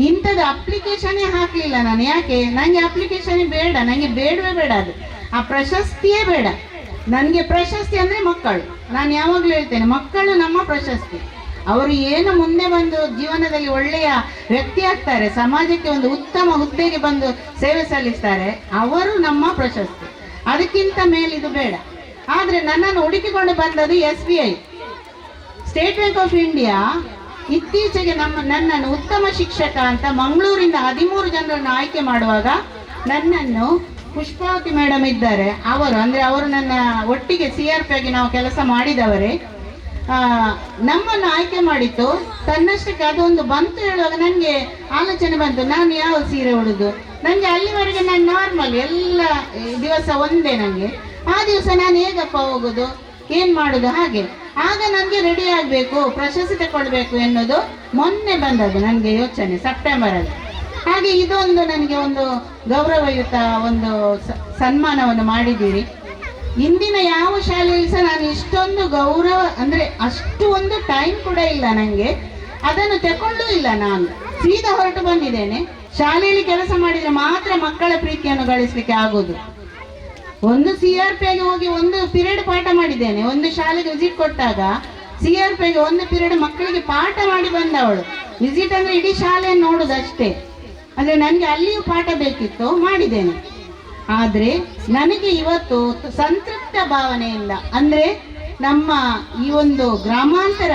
ಇಂಥದ್ದು ಅಪ್ಲಿಕೇಶನ್ನೇ ಹಾಕಲಿಲ್ಲ ನಾನು. ಯಾಕೆ? ನನಗೆ ಅಪ್ಲಿಕೇಶನ್ ಬೇಡ, ನನಗೆ ಬೇಡವೇ ಬೇಡ, ಅದು ಆ ಪ್ರಶಸ್ತಿಯೇ ಬೇಡ. ನನಗೆ ಪ್ರಶಸ್ತಿ ಅಂದರೆ ಮಕ್ಕಳು. ನಾನು ಯಾವಾಗಲೂ ಹೇಳ್ತೇನೆ, ಮಕ್ಕಳು ನಮ್ಮ ಪ್ರಶಸ್ತಿ. ಅವರು ಏನು ಮುಂದೆ ಬಂದು ಜೀವನದಲ್ಲಿ ಒಳ್ಳೆಯ ವ್ಯಕ್ತಿ ಆಗ್ತಾರೆ, ಸಮಾಜಕ್ಕೆ ಒಂದು ಉತ್ತಮ ಹುದ್ದೆಗೆ ಬಂದು ಸೇವೆ ಸಲ್ಲಿಸ್ತಾರೆ, ಅವರು ನಮ್ಮ ಪ್ರಶಸ್ತಿ. ಅದಕ್ಕಿಂತ ಮೇಲಿದು ಬೇಡ. ಆದರೆ ನನ್ನನ್ನು ಹುಡುಕಿಕೊಂಡು ಬಂದದ್ದು SBI, state bank of India. ಇತ್ತೀಚೆಗೆ ನನ್ನನ್ನು ಉತ್ತಮ ಶಿಕ್ಷಕ ಅಂತ ಮಂಗಳೂರಿಂದ 13 ಜನರನ್ನು ಆಯ್ಕೆ ಮಾಡುವಾಗ ನನ್ನನ್ನು ಪುಷ್ಪಾವತಿ ಮೇಡಮ್ ಇದ್ದಾರೆ, ಅವರು ನನ್ನ ಒಟ್ಟಿಗೆ CRP ಆಗಿ ನಾವು ಕೆಲಸ ಮಾಡಿದವರೇ, ನಮ್ಮನ್ನು ಆಯ್ಕೆ ಮಾಡಿತ್ತು. ತನ್ನಷ್ಟಕ್ಕೆ ಅದೊಂದು ಬಂತು ಹೇಳುವಾಗ ನನಗೆ ಆಲೋಚನೆ ಬಂತು, ನಾನು ಯಾವ ಸೀರೆ ಉಡುದು. ನನಗೆ ಅಲ್ಲಿವರೆಗೆ ನಾನು ನಾರ್ಮಲ್, ಎಲ್ಲ ದಿವಸ ಒಂದೇ. ನನಗೆ ಆ ದಿವಸ ನಾನು ಹೇಗಪ್ಪ ಹೋಗೋದು, ಏನು ಮಾಡೋದು, ಹಾಗೆ. ಆಗ ನನಗೆ ರೆಡಿ ಆಗಬೇಕು, ಪ್ರಶಸ್ತಿ ತಗೊಳ್ಬೇಕು ಎನ್ನುವುದು ಮೊನ್ನೆ ಬಂದದ್ದು ನನಗೆ ಯೋಚನೆ, ಸೆಪ್ಟೆಂಬರಲ್ಲಿ. ಹಾಗೆ ಇದೊಂದು ನನಗೆ ಒಂದು ಗೌರವಯುತ ಒಂದು ಸನ್ಮಾನವನ್ನು ಮಾಡಿದ್ದೀರಿ. ಇಂದಿನ ಯಾವ ಶಾಲೆಯಲ್ಲಿ ಸಹ ನಾನು ಇಷ್ಟೊಂದು ಗೌರವ, ಅಂದರೆ ಅಷ್ಟು ಒಂದು ಟೈಮ್ ಕೂಡ ಇಲ್ಲ ನನಗೆ, ಅದನ್ನು ತಗೊಳ್ಳೂ ಇಲ್ಲ. ನಾನು ಸೀದಾ ಹೊರಟು ಬಂದಿದ್ದೇನೆ. ಶಾಲೆಯಲ್ಲಿ ಕೆಲಸ ಮಾಡಿದರೆ ಮಾತ್ರ ಮಕ್ಕಳ ಪ್ರೀತಿಯನ್ನು ಗಳಿಸಲಿಕ್ಕೆ ಆಗೋದು. ಒಂದು CRP ಆಗಿ ಹೋಗಿ ಒಂದು ಪಿರಿಯಡ್ ಪಾಠ ಮಾಡಿದ್ದೇನೆ. ಒಂದು ಶಾಲೆಗೆ ವಿಸಿಟ್ ಕೊಟ್ಟಾಗ CRP ಆಗಿ ಒಂದು ಪಿರಿಯಡ್ ಮಕ್ಕಳಿಗೆ ಪಾಠ ಮಾಡಿ ಬಂದವಳು. ವಿಸಿಟ್ ಅಂದರೆ ಇಡೀ ಶಾಲೆಯನ್ನು ನೋಡೋದು ಅಷ್ಟೇ. ಅಂದರೆ ನನಗೆ ಅಲ್ಲಿಯೂ ಪಾಠ ಬೇಕಿತ್ತು, ಮಾಡಿದ್ದೇನೆ. ಆದರೆ ನನಗೆ ಇವತ್ತು ಸಂತೃಪ್ತ ಭಾವನೆಯಿಂದ, ಅಂದರೆ ನಮ್ಮ ಈ ಒಂದು ಗ್ರಾಮಾಂತರ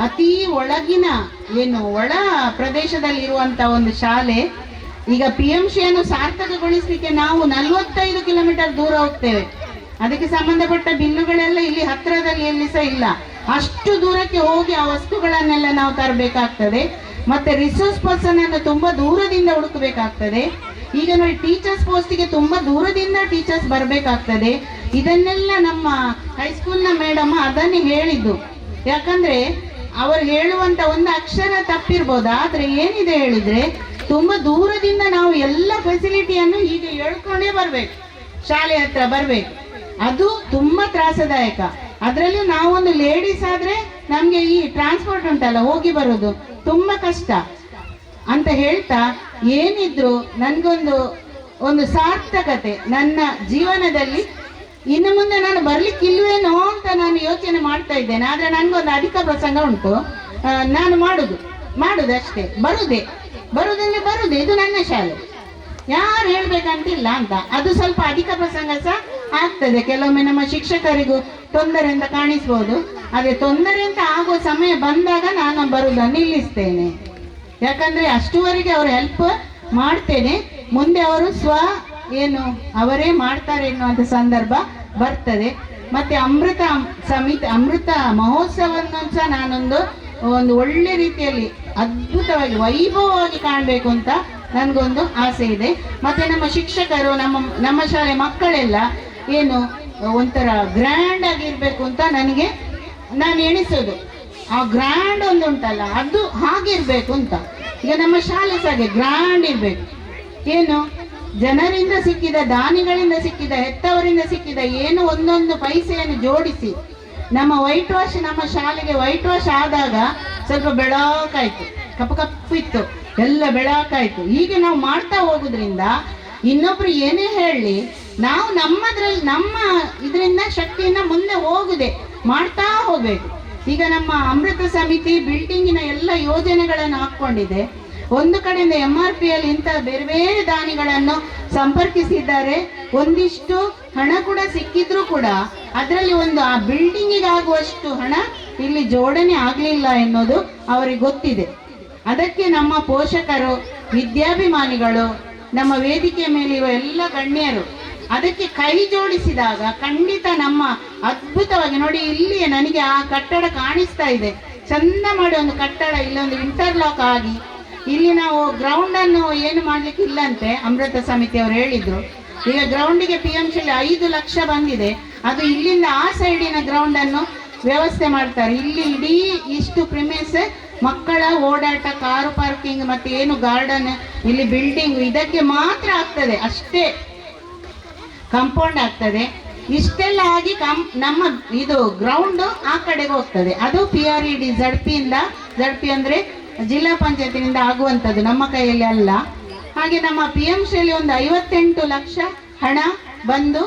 ಅತೀ ಒಳಗಿನ ಒಳ ಪ್ರದೇಶದಲ್ಲಿರುವಂಥ ಒಂದು ಶಾಲೆ, ಈಗ PMCಯನ್ನು ಸಾರ್ಥಕಗೊಳಿಸಲಿಕ್ಕೆ ನಾವು 45 ಕಿಲೋಮೀಟರ್ ದೂರ ಹೋಗ್ತೇವೆ. ಅದಕ್ಕೆ ಸಂಬಂಧಪಟ್ಟ ಬಿಲ್ಲುಗಳೆಲ್ಲ ಇಲ್ಲಿ ಹತ್ತಿರದಲ್ಲಿ ಎಲ್ಲಿ ಸಹ ಇಲ್ಲ. ಅಷ್ಟು ದೂರಕ್ಕೆ ಹೋಗಿ ಆ ವಸ್ತುಗಳನ್ನೆಲ್ಲ ನಾವು ತರಬೇಕಾಗ್ತದೆ. ಮತ್ತೆ ರಿಸೋರ್ಸ್ ಪರ್ಸನ್ ಅನ್ನು ತುಂಬಾ ದೂರದಿಂದ ಹುಡುಕಬೇಕಾಗ್ತದೆ. ಈಗ ನೋಡಿ, ಟೀಚರ್ಸ್ ಪೋಸ್ಟಿಗೆ ತುಂಬಾ ದೂರದಿಂದ ಟೀಚರ್ಸ್ ಬರಬೇಕಾಗ್ತದೆ. ಇದನ್ನೆಲ್ಲ ನಮ್ಮ ಹೈಸ್ಕೂಲ್ನ ಮೇಡಮ್ ಅದನ್ನೇ ಹೇಳಿದ್ದು. ಯಾಕಂದ್ರೆ ಅವರು ಹೇಳುವಂತ ಒಂದು ಅಕ್ಷರ ತಪ್ಪಿರ್ಬೋದು, ಆದ್ರೆ ಏನಿದೆ ಹೇಳಿದ್ರೆ ತುಂಬಾ ದೂರದಿಂದ ನಾವು ಎಲ್ಲ ಫೆಸಿಲಿಟಿಯನ್ನು ಈಗ ಹೇಳ್ಕೊಂಡೇ ಬರ್ಬೇಕು, ಶಾಲೆ ಹತ್ರ ಬರ್ಬೇಕು. ಅದು ತುಂಬಾ ತ್ರಾಸದಾಯಕ. ಅದರಲ್ಲೂ ನಾವೊಂದು ಲೇಡೀಸ್ ಆದ್ರೆ ನಮ್ಗೆ ಈ ಟ್ರಾನ್ಸ್ಪೋರ್ಟ್ ಉಂಟಲ್ಲ, ಹೋಗಿ ಬರೋದು ತುಂಬಾ ಕಷ್ಟ ಅಂತ ಹೇಳ್ತಾ, ಏನಿದ್ರು ನನ್ಗೊಂದು ಸಾರ್ಥಕತೆ ನನ್ನ ಜೀವನದಲ್ಲಿ. ಇನ್ನು ಮುಂದೆ ನಾನು ಬರ್ಲಿಕ್ಕಿಲ್ವೇನೋ ಅಂತ ನಾನು ಯೋಚನೆ ಮಾಡ್ತಾ ಇದ್ದೇನೆ. ಆದ್ರೆ ನನ್ಗೊಂದು ಅಧಿಕ ಪ್ರಸಂಗ ಉಂಟು, ನಾನು ಮಾಡುದು ಅಷ್ಟೇ, ಬರುದಂದ್ರೆ ಬರುದೇ. ಇದು ನನ್ನ ಶಾಲೆ, ಯಾರು ಹೇಳ್ಬೇಕಂತಿಲ್ಲ ಅಂತ. ಅದು ಸ್ವಲ್ಪ ಅಧಿಕ ಪ್ರಸಂಗ ಸಹ ಆಗ್ತದೆ. ಕೆಲವೊಮ್ಮೆ ನಮ್ಮ ಶಿಕ್ಷಕರಿಗೂ ತೊಂದರೆ ಅಂತ ಕಾಣಿಸ್ಬೋದು. ಆದ್ರೆ ತೊಂದರೆ ಅಂತ ಆಗುವ ಸಮಯ ಬಂದಾಗ ನಾನು ಬರುವುದನ್ನು ನಿಲ್ಲಿಸ್ತೇನೆ. ಯಾಕಂದ್ರೆ ಅಷ್ಟುವರೆಗೆ ಅವರು ಹೆಲ್ಪ್ ಮಾಡ್ತೇನೆ. ಮುಂದೆ ಅವರು ಅವರೇ ಮಾಡ್ತಾರೆ ಎನ್ನುವಂಥ ಸಂದರ್ಭ ಬರ್ತದೆ. ಮತ್ತೆ ಅಮೃತ ಮಹೋತ್ಸವವನ್ನು ಸಹ ನಾನೊಂದು ಒಳ್ಳೆ ರೀತಿಯಲ್ಲಿ ಅದ್ಭುತವಾಗಿ ವೈಭವವಾಗಿ ಕಾಣಬೇಕು ಅಂತ ನನಗೊಂದು ಆಸೆ ಇದೆ. ಮತ್ತೆ ನಮ್ಮ ಶಿಕ್ಷಕರು, ನಮ್ಮ ಶಾಲೆ ಮಕ್ಕಳೆಲ್ಲ ಒಂಥರ ಗ್ರ್ಯಾಂಡ್ ಆಗಿರ್ಬೇಕು ಅಂತ ನಾನು ಎಣಿಸೋದು. ಆ ಗ್ರ್ಯಾಂಡ್ ಒಂದು ಉಂಟಲ್ಲ, ಅದು ಹಾಗಿರ್ಬೇಕು ಅಂತ. ಈಗ ನಮ್ಮ ಶಾಲೆ ಸಹ ಹಾಗೆ ಗ್ರ್ಯಾಂಡ್ ಇರ್ಬೇಕು. ಜನರಿಂದ ಸಿಕ್ಕಿದ, ದಾನಿಗಳಿಂದ ಸಿಕ್ಕಿದ, ಹೆತ್ತವರಿಂದ ಸಿಕ್ಕಿದ ಒಂದೊಂದು ಪೈಸೆಯನ್ನು ಜೋಡಿಸಿ ನಮ್ಮ ಶಾಲೆಗೆ ವೈಟ್ ವಾಶ್ ಆದಾಗ ಸ್ವಲ್ಪ ಬೆಳಕಾಯ್ತು, ಕಪ್ಪಿತ್ತು, ಎಲ್ಲ ಬೆಳಕಾಯ್ತು. ಹೀಗೆ ನಾವು ಮಾಡ್ತಾ ಹೋಗುದ್ರಿಂದ ಇನ್ನೊಬ್ರು ಏನೇ ಹೇಳಿ ನಾವು ನಮ್ಮ ಇದರಿಂದ ಶಕ್ತಿಯನ್ನ ಮುಂದೆ ಹೋಗುದೆ ಮಾಡ್ತಾ ಹೋಗ್ಬೇಕು. ಈಗ ನಮ್ಮ ಅಮೃತ ಸಮಿತಿ ಬಿಲ್ಡಿಂಗಿನ ಎಲ್ಲ ಯೋಜನೆಗಳನ್ನು ಹಾಕೊಂಡಿದೆ. ಒಂದು ಕಡೆಯಿಂದ MRPಯಲ್ಲಿ ಇಂಥ ಬೇರೆ ಬೇರೆ ದಾನಿಗಳನ್ನು ಸಂಪರ್ಕಿಸಿದ್ದಾರೆ. ಒಂದಿಷ್ಟು ಹಣ ಕೂಡ ಸಿಕ್ಕಿದ್ರು ಕೂಡ ಅದರಲ್ಲಿ ಆ ಬಿಲ್ಡಿಂಗಿಗೆ ಆಗುವಷ್ಟು ಹಣ ಇಲ್ಲಿ ಜೋಡಣೆ ಆಗಲಿಲ್ಲ ಎನ್ನುವುದು ಅವರಿಗೆ ಗೊತ್ತಿದೆ. ಅದಕ್ಕೆ ನಮ್ಮ ಪೋಷಕರು, ವಿದ್ಯಾಭಿಮಾನಿಗಳು, ನಮ್ಮ ವೇದಿಕೆಯ ಮೇಲಿರುವ ಎಲ್ಲ ಗಣ್ಯರು ಅದಕ್ಕೆ ಕೈ ಜೋಡಿಸಿದಾಗ ಖಂಡಿತ ನಮ್ಮ ಅದ್ಭುತವಾಗಿ ನೋಡಿ, ಇಲ್ಲಿಯೇ ನನಗೆ ಆ ಕಟ್ಟಡ ಕಾಣಿಸ್ತಾ ಇದೆ. ಚಂದ ಮಾಡಿ ಒಂದು ಕಟ್ಟಡ ಇಲ್ಲೊಂದು ಇಂಟರ್ಲಾಕ್ ಆಗಿ ಇಲ್ಲಿ ನಾವು ಗ್ರೌಂಡನ್ನು ಏನು ಮಾಡ್ಲಿಕ್ಕೆ ಇಲ್ಲಂತೆ, ಅಮೃತ ಸಮಿತಿಯವರು ಹೇಳಿದ್ರು. ಈಗ ಗ್ರೌಂಡಿಗೆ PMC 5 ಲಕ್ಷ ಬಂದಿದೆ. ಅದು ಇಲ್ಲಿಂದ ಆ ಸೈಡಿನ ಗ್ರೌಂಡನ್ನು ವ್ಯವಸ್ಥೆ ಮಾಡ್ತಾರೆ. ಇಲ್ಲಿ ಇಡೀ ಇಷ್ಟು ಪ್ರಿಮೇಸ್ ಮಕ್ಕಳ ಓಡಾಟ, ಕಾರು ಪಾರ್ಕಿಂಗ್, ಮತ್ತೆ ಏನು ಗಾರ್ಡನ್, ಇಲ್ಲಿ ಬಿಲ್ಡಿಂಗ್, ಇದಕ್ಕೆ ಮಾತ್ರ ಆಗ್ತದೆ. ಅಷ್ಟೇ ಕಾಂಪೌಂಡ್ ಆಗ್ತದೆ. ಇಷ್ಟೆಲ್ಲ ಆಗಿ ನಮ್ಮ ಇದು ಗ್ರೌಂಡ್ ಆ ಕಡೆಗೆ ಹೋಗ್ತದೆ. ಅದು PRED ZP ಅಂದ್ರೆ ಜಿಲ್ಲಾ ಪಂಚಾಯತಿನಿಂದ ಆಗುವಂಥದ್ದು, ನಮ್ಮ ಕೈಯಲ್ಲಿ ಅಲ್ಲ. ಹಾಗೆ ನಮ್ಮ PMC ಒಂದು 58 ಲಕ್ಷ ಹಣ ಬಂದು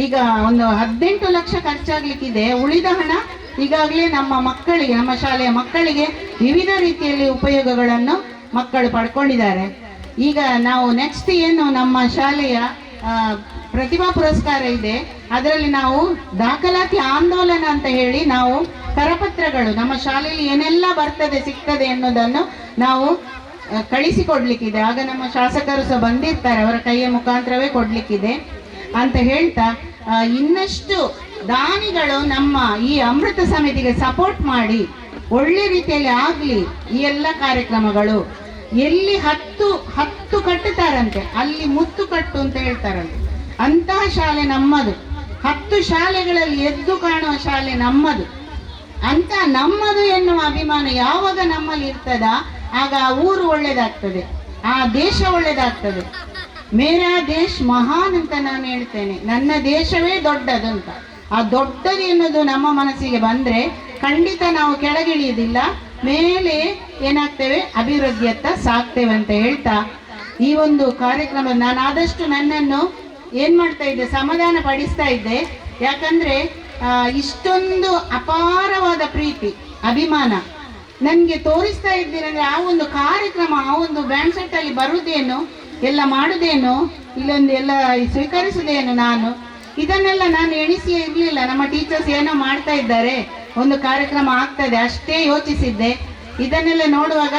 ಈಗ ಒಂದು 18 ಲಕ್ಷ ಖರ್ಚಾಗ್ಲಿಕ್ಕಿದೆ. ಉಳಿದ ಹಣ ಈಗಾಗಲೇ ನಮ್ಮ ಮಕ್ಕಳಿಗೆ, ನಮ್ಮ ಶಾಲೆಯ ಮಕ್ಕಳಿಗೆ ವಿವಿಧ ರೀತಿಯಲ್ಲಿ ಉಪಯೋಗಗಳನ್ನು ಮಕ್ಕಳು ಪಡ್ಕೊಂಡಿದ್ದಾರೆ. ಈಗ ನಾವು ನೆಕ್ಸ್ಟ್ ಏನು ನಮ್ಮ ಶಾಲೆಯ ಪ್ರತಿಭಾ ಪುರಸ್ಕಾರ ಇದೆ, ಅದರಲ್ಲಿ ನಾವು ದಾಖಲಾತಿ ಆಂದೋಲನ ಅಂತ ಹೇಳಿ ನಾವು ಕರಪತ್ರಗಳು ನಮ್ಮ ಶಾಲೆಯಲ್ಲಿ ಏನೆಲ್ಲ ಬರ್ತದೆ ಸಿಗ್ತದೆ ಅನ್ನೋದನ್ನು ನಾವು ಕಳಿಸಿಕೊಡ್ಲಿಕ್ಕಿದೆ. ಆಗ ನಮ್ಮ ಶಾಸಕರು ಸಹ ಬಂದಿರ್ತಾರೆ, ಅವರ ಕೈಯ ಮುಖಾಂತರವೇ ಕೊಡ್ಲಿಕ್ಕಿದೆ ಅಂತ ಹೇಳ್ತಾ, ಇನ್ನಷ್ಟು ದಾನಿಗಳು ನಮ್ಮ ಈ ಅಮೃತ ಸಮಿತಿಗೆ ಸಪೋರ್ಟ್ ಮಾಡಿ ಒಳ್ಳೆ ರೀತಿಯಲ್ಲಿ ಆಗಲಿ. ಈ ಎಲ್ಲ ಕಾರ್ಯಕ್ರಮಗಳು ಎಲ್ಲಿ 10 ಕಟ್ಟುತ್ತಾರಂತೆ ಅಲ್ಲಿ ಮುತ್ತು ಕಟ್ಟು ಅಂತ ಹೇಳ್ತಾರಂತೆ. ಅಂತಹ ಶಾಲೆ ನಮ್ಮದು. 10 ಶಾಲೆಗಳಲ್ಲಿ ಎದ್ದು ಕಾಣುವ ಶಾಲೆ ನಮ್ಮದು ಅಂತ ನಮ್ಮದು ಎನ್ನುವ ಅಭಿಮಾನ ಯಾವಾಗ ನಮ್ಮಲ್ಲಿ ಇರ್ತದ, ಆಗ ಆ ಊರು ಒಳ್ಳೇದಾಗ್ತದೆ, ಆ ದೇಶ ಒಳ್ಳೇದಾಗ್ತದೆ. ಮೇರಾ ದೇಶ್ ಮಹಾನ್ ಅಂತ ನಾನು ಹೇಳ್ತೇನೆ. ನನ್ನ ದೇಶವೇ ದೊಡ್ಡದು ಅಂತ. ಆ ದೊಡ್ಡದು ಎನ್ನುವುದು ನಮ್ಮ ಮನಸ್ಸಿಗೆ ಬಂದ್ರೆ ಖಂಡಿತ ನಾವು ಕೆಳಗಿಳಿಯುವುದಿಲ್ಲ, ಮೇಲೆ ಏನಾಗ್ತೇವೆ, ಅಭಿವೃದ್ಧಿಯತ್ತ ಸಾಕ್ತೇವೆ ಅಂತ ಹೇಳ್ತಾ ಈ ಒಂದು ಕಾರ್ಯಕ್ರಮ ನಾನು ಆದಷ್ಟು ನನ್ನನ್ನು ಏನ್ ಮಾಡ್ತಾ ಇದ್ದೆ, ಸಮಾಧಾನ ಪಡಿಸ್ತಾ ಇದ್ದೆ. ಯಾಕಂದ್ರೆ ಇಷ್ಟೊಂದು ಅಪಾರವಾದ ಪ್ರೀತಿ, ಅಭಿಮಾನ ನನಗೆ ತೋರಿಸ್ತಾ ಇದ್ದೀರಂದ್ರೆ ಆ ಒಂದು ಕಾರ್ಯಕ್ರಮ, ಆ ಒಂದು ಬ್ಯಾಂಡ್ ಸೆಟ್ ಅಲ್ಲಿ ಬರುವುದೇನು, ಎಲ್ಲ ಮಾಡುವುದೇನು, ಇಲ್ಲೊಂದು ಎಲ್ಲ ಸ್ವೀಕರಿಸುವುದೇನು, ಇದನ್ನೆಲ್ಲ ನಾನು ಎಣಿಸಿ ಇರಲಿಲ್ಲ. ನಮ್ಮ ಟೀಚರ್ಸ್ ಏನೋ ಮಾಡ್ತಾ ಇದ್ದಾರೆ, ಒಂದು ಕಾರ್ಯಕ್ರಮ ಆಗ್ತದೆ ಅಷ್ಟೇ ಯೋಚಿಸಿದ್ದೆ. ಇದನ್ನೆಲ್ಲ ನೋಡುವಾಗ